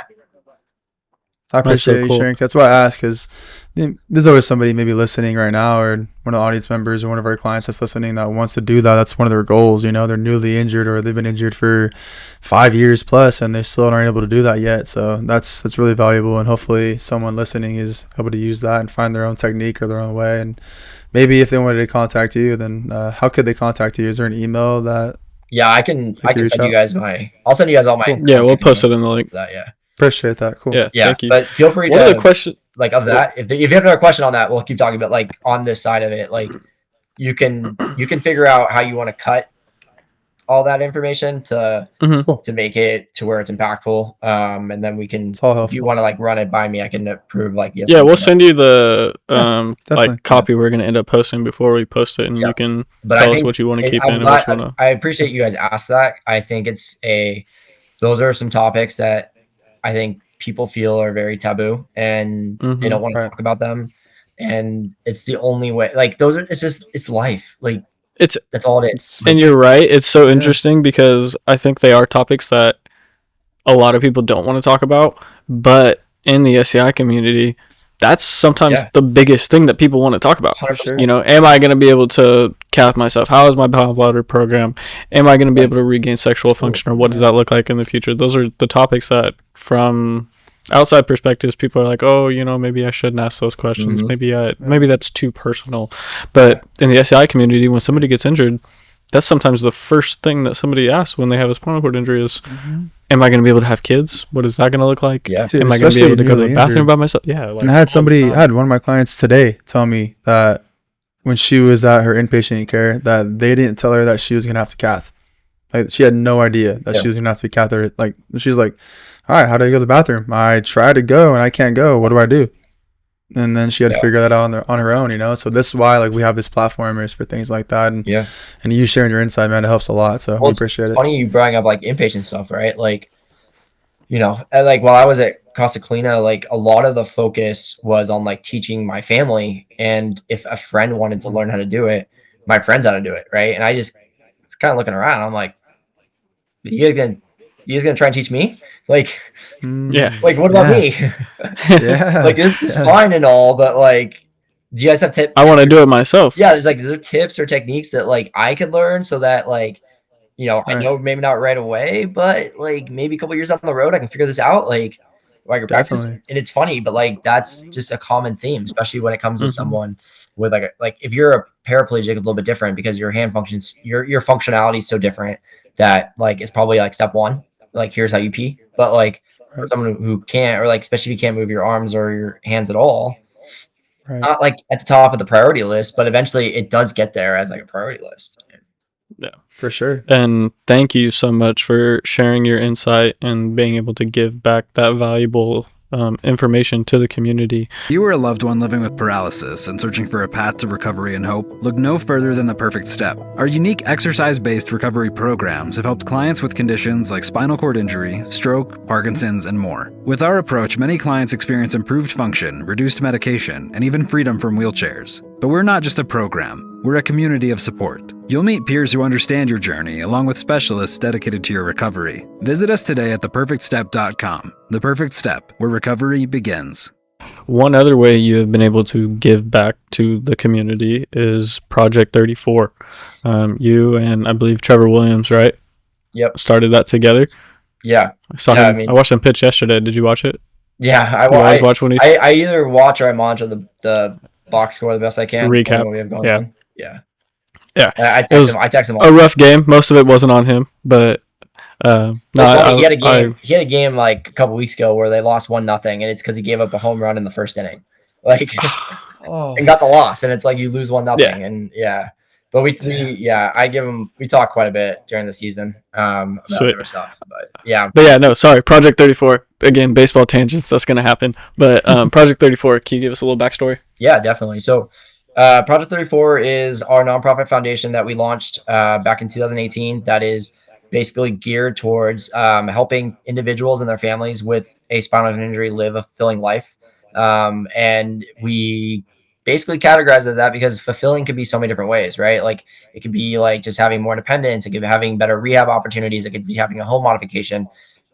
I appreciate you sharing. That's why I ask, because there's always somebody maybe listening right now, or one of the audience members or one of our clients that's listening that wants to do that. That's one of their goals. They're newly injured, or they've been injured for 5 years plus, and they still aren't able to do that yet. So that's really valuable, and hopefully someone listening is able to use that and find their own technique or their own way. And maybe if they wanted to contact you, then how could they contact you? Is there an email that? Yeah, I can send you guys I'll send you guys all my. Cool. Yeah, we'll post it in the link. Appreciate that. Cool. Yeah. Thank you. But feel free to. Question? Like, of that, if you have another question on that, we'll keep talking about, like, on this side of it, like, you can figure out how you want to cut all that information to make it to where it's impactful. And then we can, if you want to like run it by me, I can approve, like, yes. Yeah, we'll send you the like copy we're gonna end up posting before we post it, and you can tell us what you want to keep in and what you want to. I appreciate you guys asked that. I think those are some topics that I think people feel are very taboo, and they don't want to talk about them. And it's the only way, like, it's life. Like, that's all it is. And you're right. It's so interesting, because I think they are topics that a lot of people don't want to talk about, but in the SCI community, that's sometimes the biggest thing that people want to talk about. 100%. Am I going to be able to cath myself? How is my bowel bladder program? Am I going to be able to regain sexual function, or what does that look like in the future? Those are the topics that, from outside perspectives, people are like, oh, maybe I shouldn't ask those questions. Maybe that's too personal. But in the SCI community, when somebody gets injured, that's sometimes the first thing that somebody asks when they have a spinal cord injury is, am I going to be able to have kids? What is that going to look like? Yeah. Dude, Am I going to be especially able with to go to the newly bathroom injured. by myself? Yeah. Like, And I had all the time. I had one of my clients today tell me that when she was at her inpatient care, that they didn't tell her that she was gonna have to cath. Like, she had no idea that she was gonna have to catheter. Like, she's like, "All right, how do I go to the bathroom? I try to go and I can't go. What do I do?" And then she had to figure that out on her own, you know. So this is why, like, we have this platform is for things like that, and you sharing your insight, man, it helps a lot. So we appreciate it. Funny you bring up like inpatient stuff, right? Like, you know, like while I was at Casa Clina, like a lot of the focus was on like teaching my family, and if a friend wanted to learn how to do it, my friends how to do it, right? And I just was kind of looking around. I'm like, you guys gonna try and teach me? Like, Yeah. like what about me? Yeah. Like, this is fine and all, but like, do you guys have tips? I want to do it myself. Yeah, there's like, is there tips or techniques that like I could learn so that like, you know, I know maybe not right away, but like maybe a couple years down the road, I can figure this out. Like, or I can practice. Definitely. And it's funny, but like that's just a common theme, especially when it comes to Mhm. someone with like if you're a paraplegic, a little bit different because your hand functions, your functionality is so different that like it's probably like step one, like here's how you pee. But like for someone who can't, or like especially if you can't move your arms or your hands at all, not like at the top of the priority list, but eventually it does get there as like a priority list. Yeah, for sure. And thank you so much for sharing your insight and being able to give back that valuable information to the community. If you or a loved one living with paralysis and searching for a path to recovery and hope, look no further than The Perfect Step. Our unique exercise-based recovery programs have helped clients with conditions like spinal cord injury, stroke, Parkinson's, and more. With our approach, many clients experience improved function, reduced medication, and even freedom from wheelchairs. But we're not just a program, we're a community of support. You'll meet peers who understand your journey, along with specialists dedicated to your recovery. Visit us today at theperfectstep.com. The Perfect Step, where recovery begins. One other way you have been able to give back to the community is Project 34. You and I believe Trevor Williams, right? Yep. Started that together. Yeah. I saw him. I watched him pitch yesterday. Did you watch it? Yeah. I always watch when I either watch or I monitor the box score the best I can. Recap. What we have going on. Yeah. Yeah. I text him. A rough game. Most of it wasn't on him, but he had a game. He had a game like a couple weeks ago where they lost 1-0, and it's because he gave up a home run in the first inning, like, and got the loss. And it's like you lose 1-0, and But we talk quite a bit during the season about different stuff. But sorry. Project 34. Again, baseball tangents. That's gonna happen. But Project 34. Can you give us a little backstory? Yeah, definitely. So, Project 34 is our nonprofit foundation that we launched back in 2018. That is basically geared towards helping individuals and their families with a spinal injury live a fulfilling life. And we basically categorize that because fulfilling could be so many different ways, right? Like it could be like just having more independence, it could be having better rehab opportunities, it could be having a home modification,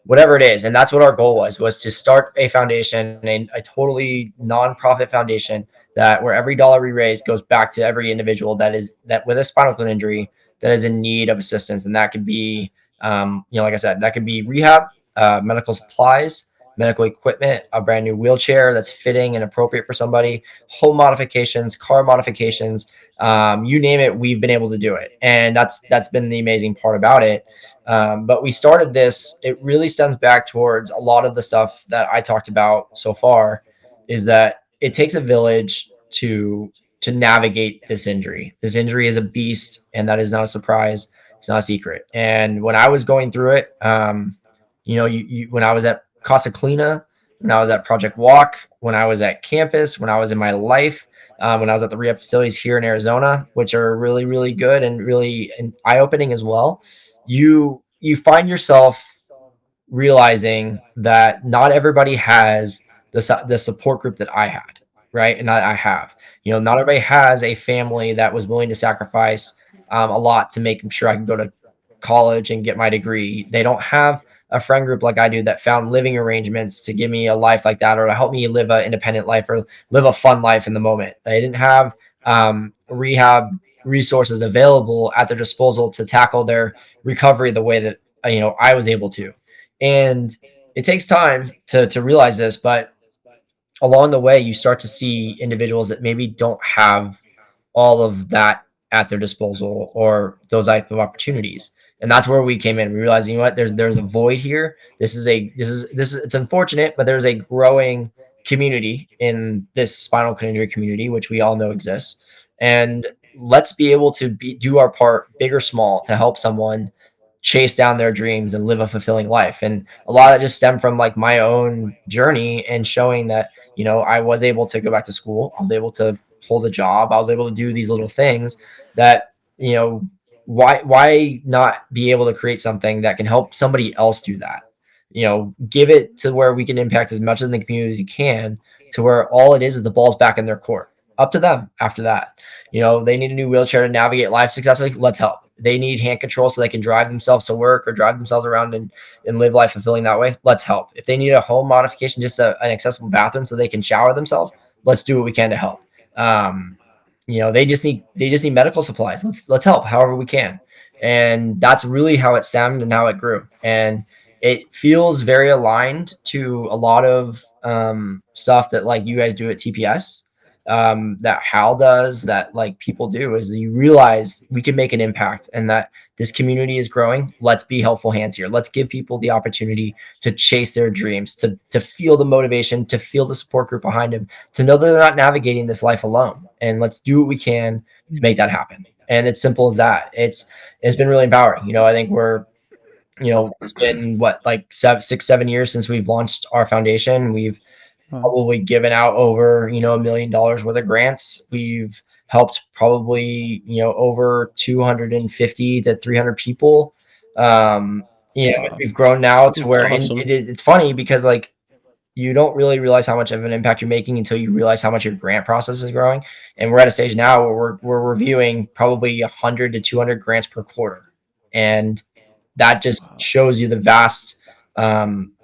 whatever it is. And that's what our goal was to start a foundation, a totally nonprofit foundation that where every dollar we raise goes back to every individual that with a spinal cord injury that is in need of assistance. And that could be, like I said, that could be rehab, medical supplies, medical equipment, a brand new wheelchair that's fitting and appropriate for somebody, home modifications, car modifications, you name it, we've been able to do it. And that's been the amazing part about it. But we started this, it really stems back towards a lot of the stuff that I talked about so far, is that it takes a village to navigate this injury. This injury is a beast, and that is not a surprise. It's not a secret. And when I was going through it, when I was at Casa Clina, when I was at Project Walk, when I was at campus, when I was in my life, when I was at the rehab facilities here in Arizona, which are really, really good and really eye-opening as well, you find yourself realizing that not everybody has the support group that I had, right? And I have. Not everybody has a family that was willing to sacrifice a lot to make sure I can go to college and get my degree. They don't have a friend group like I do that found living arrangements to give me a life like that, or to help me live an independent life or live a fun life in the moment. They didn't have rehab resources available at their disposal to tackle their recovery the way that I was able to. And it takes time to realize this, but along the way, you start to see individuals that maybe don't have all of that at their disposal or those type of opportunities. And that's where we came in. We realized, you know what, there's a void here. This is it's unfortunate, but there's a growing community in this spinal cord injury community, which we all know exists. And let's be able to do our part, big or small, to help someone chase down their dreams and live a fulfilling life. And a lot of that just stemmed from like my own journey and showing that, you know, I was able to go back to school. I was able to hold a job. I was able to do these little things that, you know, why not be able to create something that can help somebody else do that? You know, give it to where we can impact as much of the community as you can, to where all it is the ball's back in their court. Up to them after that. You know, they need a new wheelchair to navigate life successfully. Let's help. They need hand control so they can drive themselves to work or drive themselves around and live life fulfilling that way. Let's help. If they need a home modification, just an accessible bathroom so they can shower themselves, let's do what we can to help. You know, they just need medical supplies. Let's help however we can. And that's really how it stemmed and how it grew. And it feels very aligned to a lot of stuff that like you guys do at TPS, that Hal does, that like people do, is you realize we can make an impact and that this community is growing. Let's be helpful hands here. Let's give people the opportunity to chase their dreams, to feel the motivation, to feel the support group behind them, to know that they're not navigating this life alone. And let's do what we can to make that happen. And it's simple as that. It's been really empowering. You know, I think we're, you know, it's been what, like 7 years since we've launched our foundation. We've probably given out over, you know, $1 million worth of grants. We've helped probably, you know, over 250 to 300 people. You know, we've grown now to where, awesome. and it's funny because like, you don't really realize how much of an impact you're making until you realize how much your grant process is growing. And we're at a stage now where we're reviewing probably 100 to 200 grants per quarter. And that just shows you the vast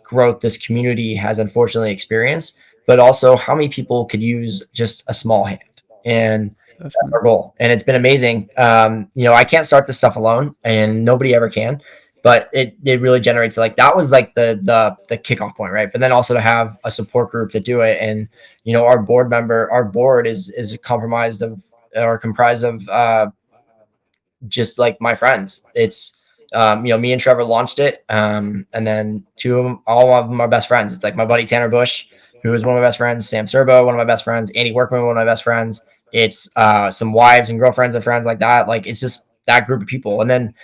growth this community has unfortunately experienced, but also how many people could use just a small hand. And that's our goal. And it's been amazing. You know, I can't start this stuff alone, and nobody ever can, but it really generates, like, that was like the kickoff point, right? But then also to have a support group to do it. And, you know, our board is comprised of just like my friends. It's, you know, me and Trevor launched it. And then all of them are best friends. It's like my buddy Tanner Bush, who is one of my best friends, Sam Serbo, one of my best friends, Andy Workman, one of my best friends. It's some wives and girlfriends of friends like that. Like, it's just that group of people. And then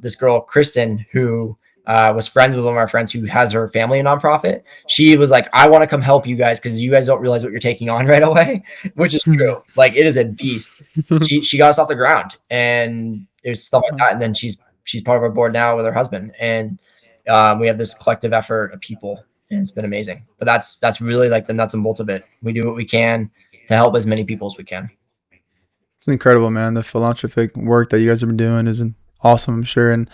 this girl, Kristen, who was friends with one of our friends who has her family nonprofit. She was like, I want to come help you guys because you guys don't realize what you're taking on right away, which is true. Like, it is a beast. She got us off the ground, and it was stuff like that. And then she's part of our board now with her husband. And we have this collective effort of people, and it's been amazing. But that's really like the nuts and bolts of it. We do what we can to help as many people as we can. It's incredible, man. The philanthropic work that you guys have been doing has been awesome, I'm sure. And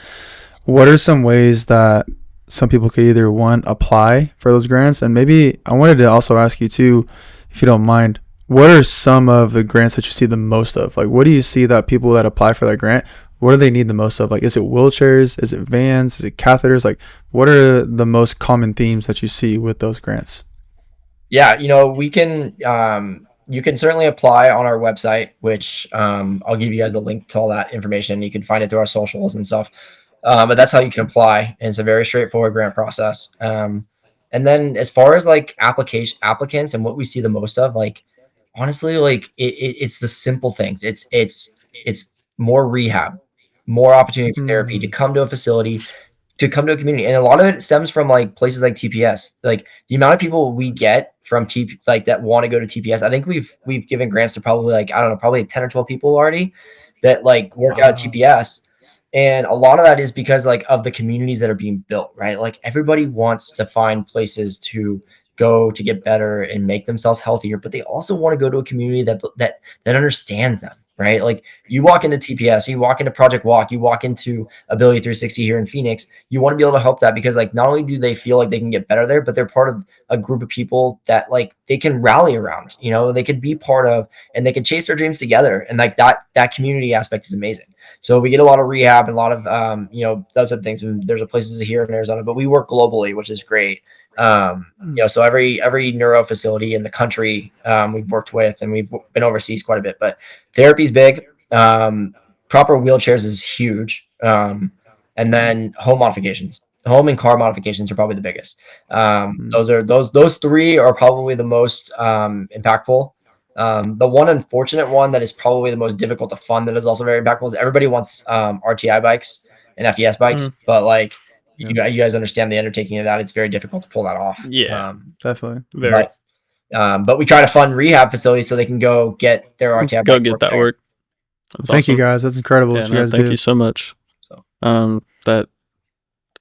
what are some ways that some people could either, one, apply for those grants? And maybe I wanted to also ask you too, if you don't mind, what are some of the grants that you see the most of? Like, what do you see that people that apply for that grant, what do they need the most of? Like, is it wheelchairs? Is it vans? Is it catheters? Like, what are the most common themes that you see with those grants? Yeah, you know, we can, you can certainly apply on our website, which I'll give you guys the link to all that information. You can find it through our socials and stuff. But that's how you can apply. And it's a very straightforward grant process. And then as far as like applicants and what we see the most of, like, honestly, like it's the simple things. It's more rehab, more opportunity for therapy, to come to a facility, to come to a community. And a lot of it stems from like places like TPS. Like, the amount of people we get from like that want to go to TPS. I think we've given grants to probably, like, I don't know, probably 10 or 12 people already that like work out at TPS. And a lot of that is because like of the communities that are being built, right? Like, everybody wants to find places to go to get better and make themselves healthier, but they also want to go to a community that understands them, right? Like, you walk into TPS, you walk into Project Walk, you walk into Ability 360 here in Phoenix, you want to be able to help that, because like, not only do they feel like they can get better there, but they're part of a group of people that like they can rally around, you know, they could be part of, and they can chase their dreams together. And like that community aspect is amazing. So we get a lot of rehab and a lot of, you know, those type of things. And there's places here in Arizona, but we work globally, which is great. You know, so every neuro facility in the country we've worked with, and we've been overseas quite a bit. But therapy's big. Proper wheelchairs is huge. and then home modifications. Home and car modifications are probably the biggest. Those three are probably the most impactful. The one unfortunate one that is probably the most difficult to fund that is also very impactful is everybody wants RTI bikes and FES bikes, but like you guys understand the undertaking of that. It's very difficult to pull that off. Yeah, definitely. very. But we try to fund rehab facilities so they can go get their RTI Go bike get that there. work. That's Thank awesome. you guys. That's incredible what you guys thank do. you so much. So. That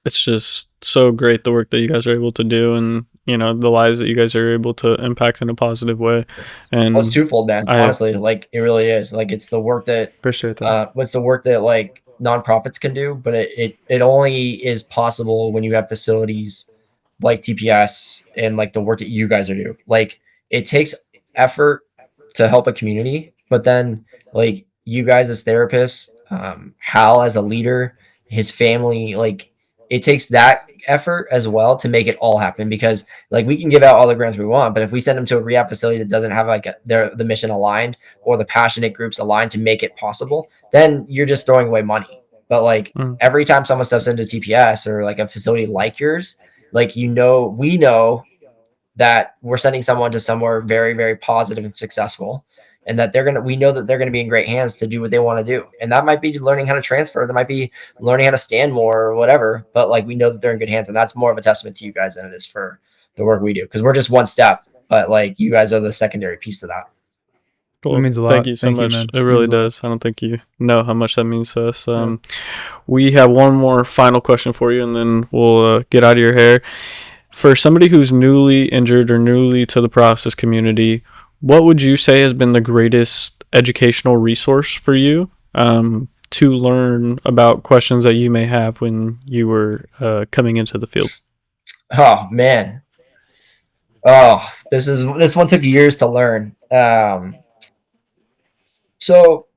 it's just so great the work that you guys are able to do, and you know the lives that you guys are able to impact in a positive way. And well, it's twofold, man. Honestly, like it really is. Like it's the work that appreciate that. What's the work that like nonprofits can do, but it only is possible when you have facilities like TPS and like the work that you guys are doing. Like it takes effort to help a community, but then like you guys as therapists, Hal as a leader, his family, like it takes that effort as well to make it all happen, because like we can give out all the grants we want, but if we send them to a rehab facility that doesn't have like the mission aligned or the passionate groups aligned to make it possible, then you're just throwing away money. But like every time someone steps into TPS or like a facility like yours, like we know that we're sending someone to somewhere very, very positive and successful, and that we know that they're gonna be in great hands to do what they want to do. And that might be learning how to transfer, that might be learning how to stand more or whatever. But like we know that they're in good hands, and that's more of a testament to you guys than it is for the work we do, because we're just one step, but like you guys are the secondary piece to that. Cool. That means a lot. Thank you so much. Man. It really does. I don't think you know how much that means to us. We have one more final question for you, and then we'll get out of your hair. For somebody who's newly injured or newly to the paralysis community, what would you say has been the greatest educational resource for you to learn about questions that you may have when you were coming into the field? Oh man. Oh, this one took years to learn. So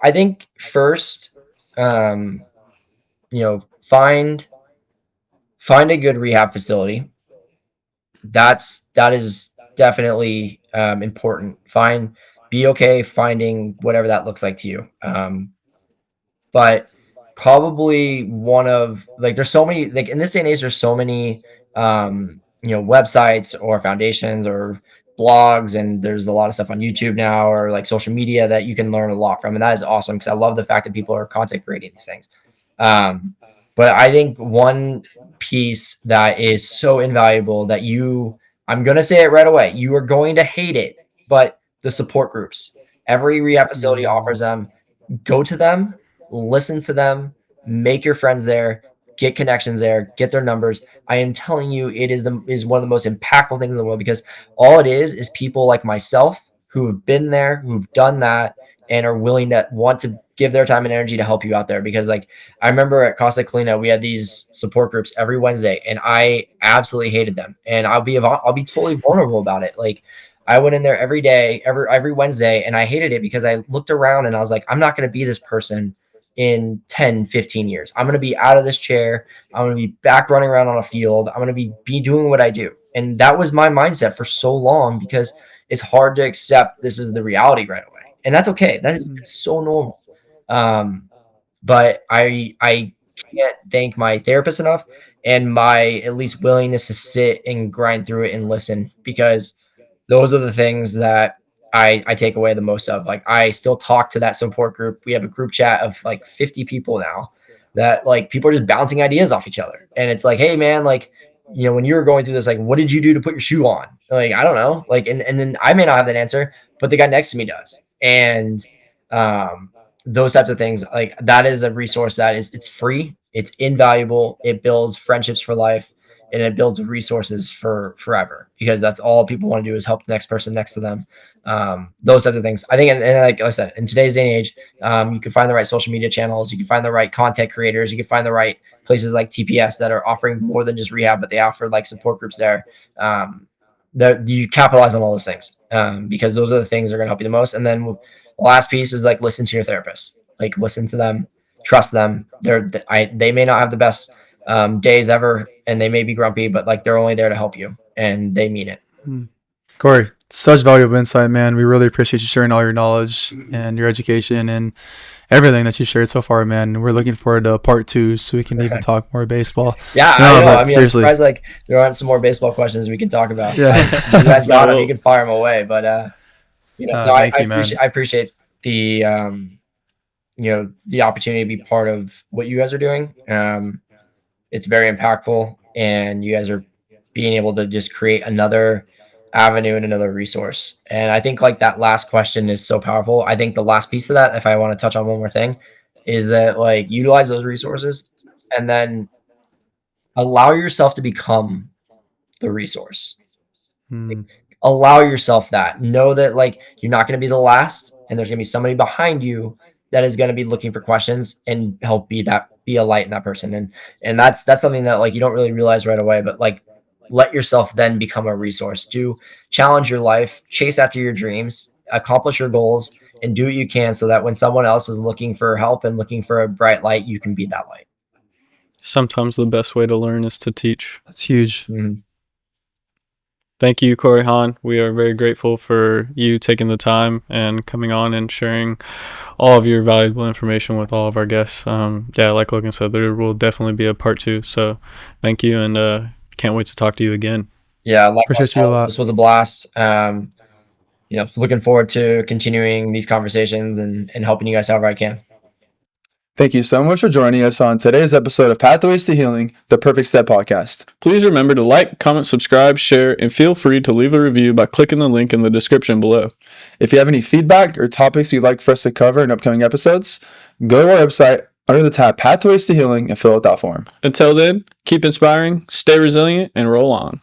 I think first, find a good rehab facility. That is definitely important. Be okay finding whatever that looks like to you. But probably one of like there's so many, like in this day and age there's so many websites or foundations or blogs, and there's a lot of stuff on YouTube now or like social media that you can learn a lot from, and that is awesome because I love the fact that people are content creating these things. But I think one piece that is so invaluable that I'm going to say it right away, you are going to hate it, but the support groups, every rehab facility offers them. Go to them, listen to them, make your friends there, get connections there, get their numbers. I am telling you, it is one of the most impactful things in the world, because all it is people like myself who have been there, who've done that, and are willing to want to give their time and energy to help you out there. Because like I remember at Casa Colina, we had these support groups every Wednesday, and I absolutely hated them. And I'll be totally vulnerable about it. Like I went in there every day, every Wednesday, and I hated it because I looked around and I was like, I'm not going to be this person in 10, 15 years. I'm going to be out of this chair. I'm going to be back running around on a field. I'm going to be doing what I do. And that was my mindset for so long, because it's hard to accept this is the reality right away. And that's okay. It's so normal. But I can't thank my therapist enough, and my at least willingness to sit and grind through it and listen, because those are the things that I take away the most of. Like I still talk to that support group. We have a group chat of like 50 people now, that like people are just bouncing ideas off each other. And it's like, hey man, like, when you were going through this, like, what did you do to put your shoe on? Like, I don't know. Like, and then I may not have that answer, but the guy next to me does. And those types of things, like that is a resource that it's free. It's invaluable. It builds friendships for life, and it builds resources for forever, because that's all people want to do is help the next person next to them. Those types of things. I think, and like I said, in today's day and age, you can find the right social media channels. You can find the right content creators. You can find the right places like TPS that are offering more than just rehab, but they offer like support groups there. You capitalize on all those things, because those are the things that are going to help you the most. And then the last piece is like, listen to your therapist. Like listen to them, trust them. They may not have the best days ever, and they may be grumpy, but like they're only there to help you, and they mean it. Cory, Such valuable insight, man. We really appreciate you sharing all your knowledge and your education and everything that you shared so far, man. We're looking forward to part 2 so we can even talk more baseball. Yeah, No, I know. but I mean, seriously. I'm surprised like there aren't some more baseball questions we can talk about. Yeah. You guys got them. You can fire them away. But Thank you, man. I appreciate the the opportunity to be part of what you guys are doing. It's very impactful, and you guys are being able to just create another avenue and another resource. And I think like that last question is so powerful. I think the last piece of that, if I want to touch on one more thing, is that like utilize those resources and then allow yourself to become the resource. Mm. Allow yourself that. Know that like you're not going to be the last, and there's going to be somebody behind you that is going to be looking for questions and help be a light in that person. And that's something that like you don't really realize right away, but like let yourself then become a resource. Do challenge your life, chase after your dreams, accomplish your goals, and do what you can so that when someone else is looking for help and looking for a bright light, you can be that light. Sometimes the best way to learn is to teach. That's huge. Mm-hmm. Thank you, Cory Hahn. We are very grateful for you taking the time and coming on and sharing all of your valuable information with all of our guests. Like Logan said, there will definitely be a part 2. So thank you, and can't wait to talk to you again. Yeah, appreciate you a lot. This was a blast. Looking forward to continuing these conversations and helping you guys however I can. Thank you so much for joining us on today's episode of Pathways to Healing, the Perfect Step podcast. Please remember to like, comment, subscribe, share, and feel free to leave a review by clicking the link in the description below. If you have any feedback or topics you'd like for us to cover in upcoming episodes, go to our website under the tab Pathways to Healing and fill out that form. Until then, keep inspiring, stay resilient, and roll on.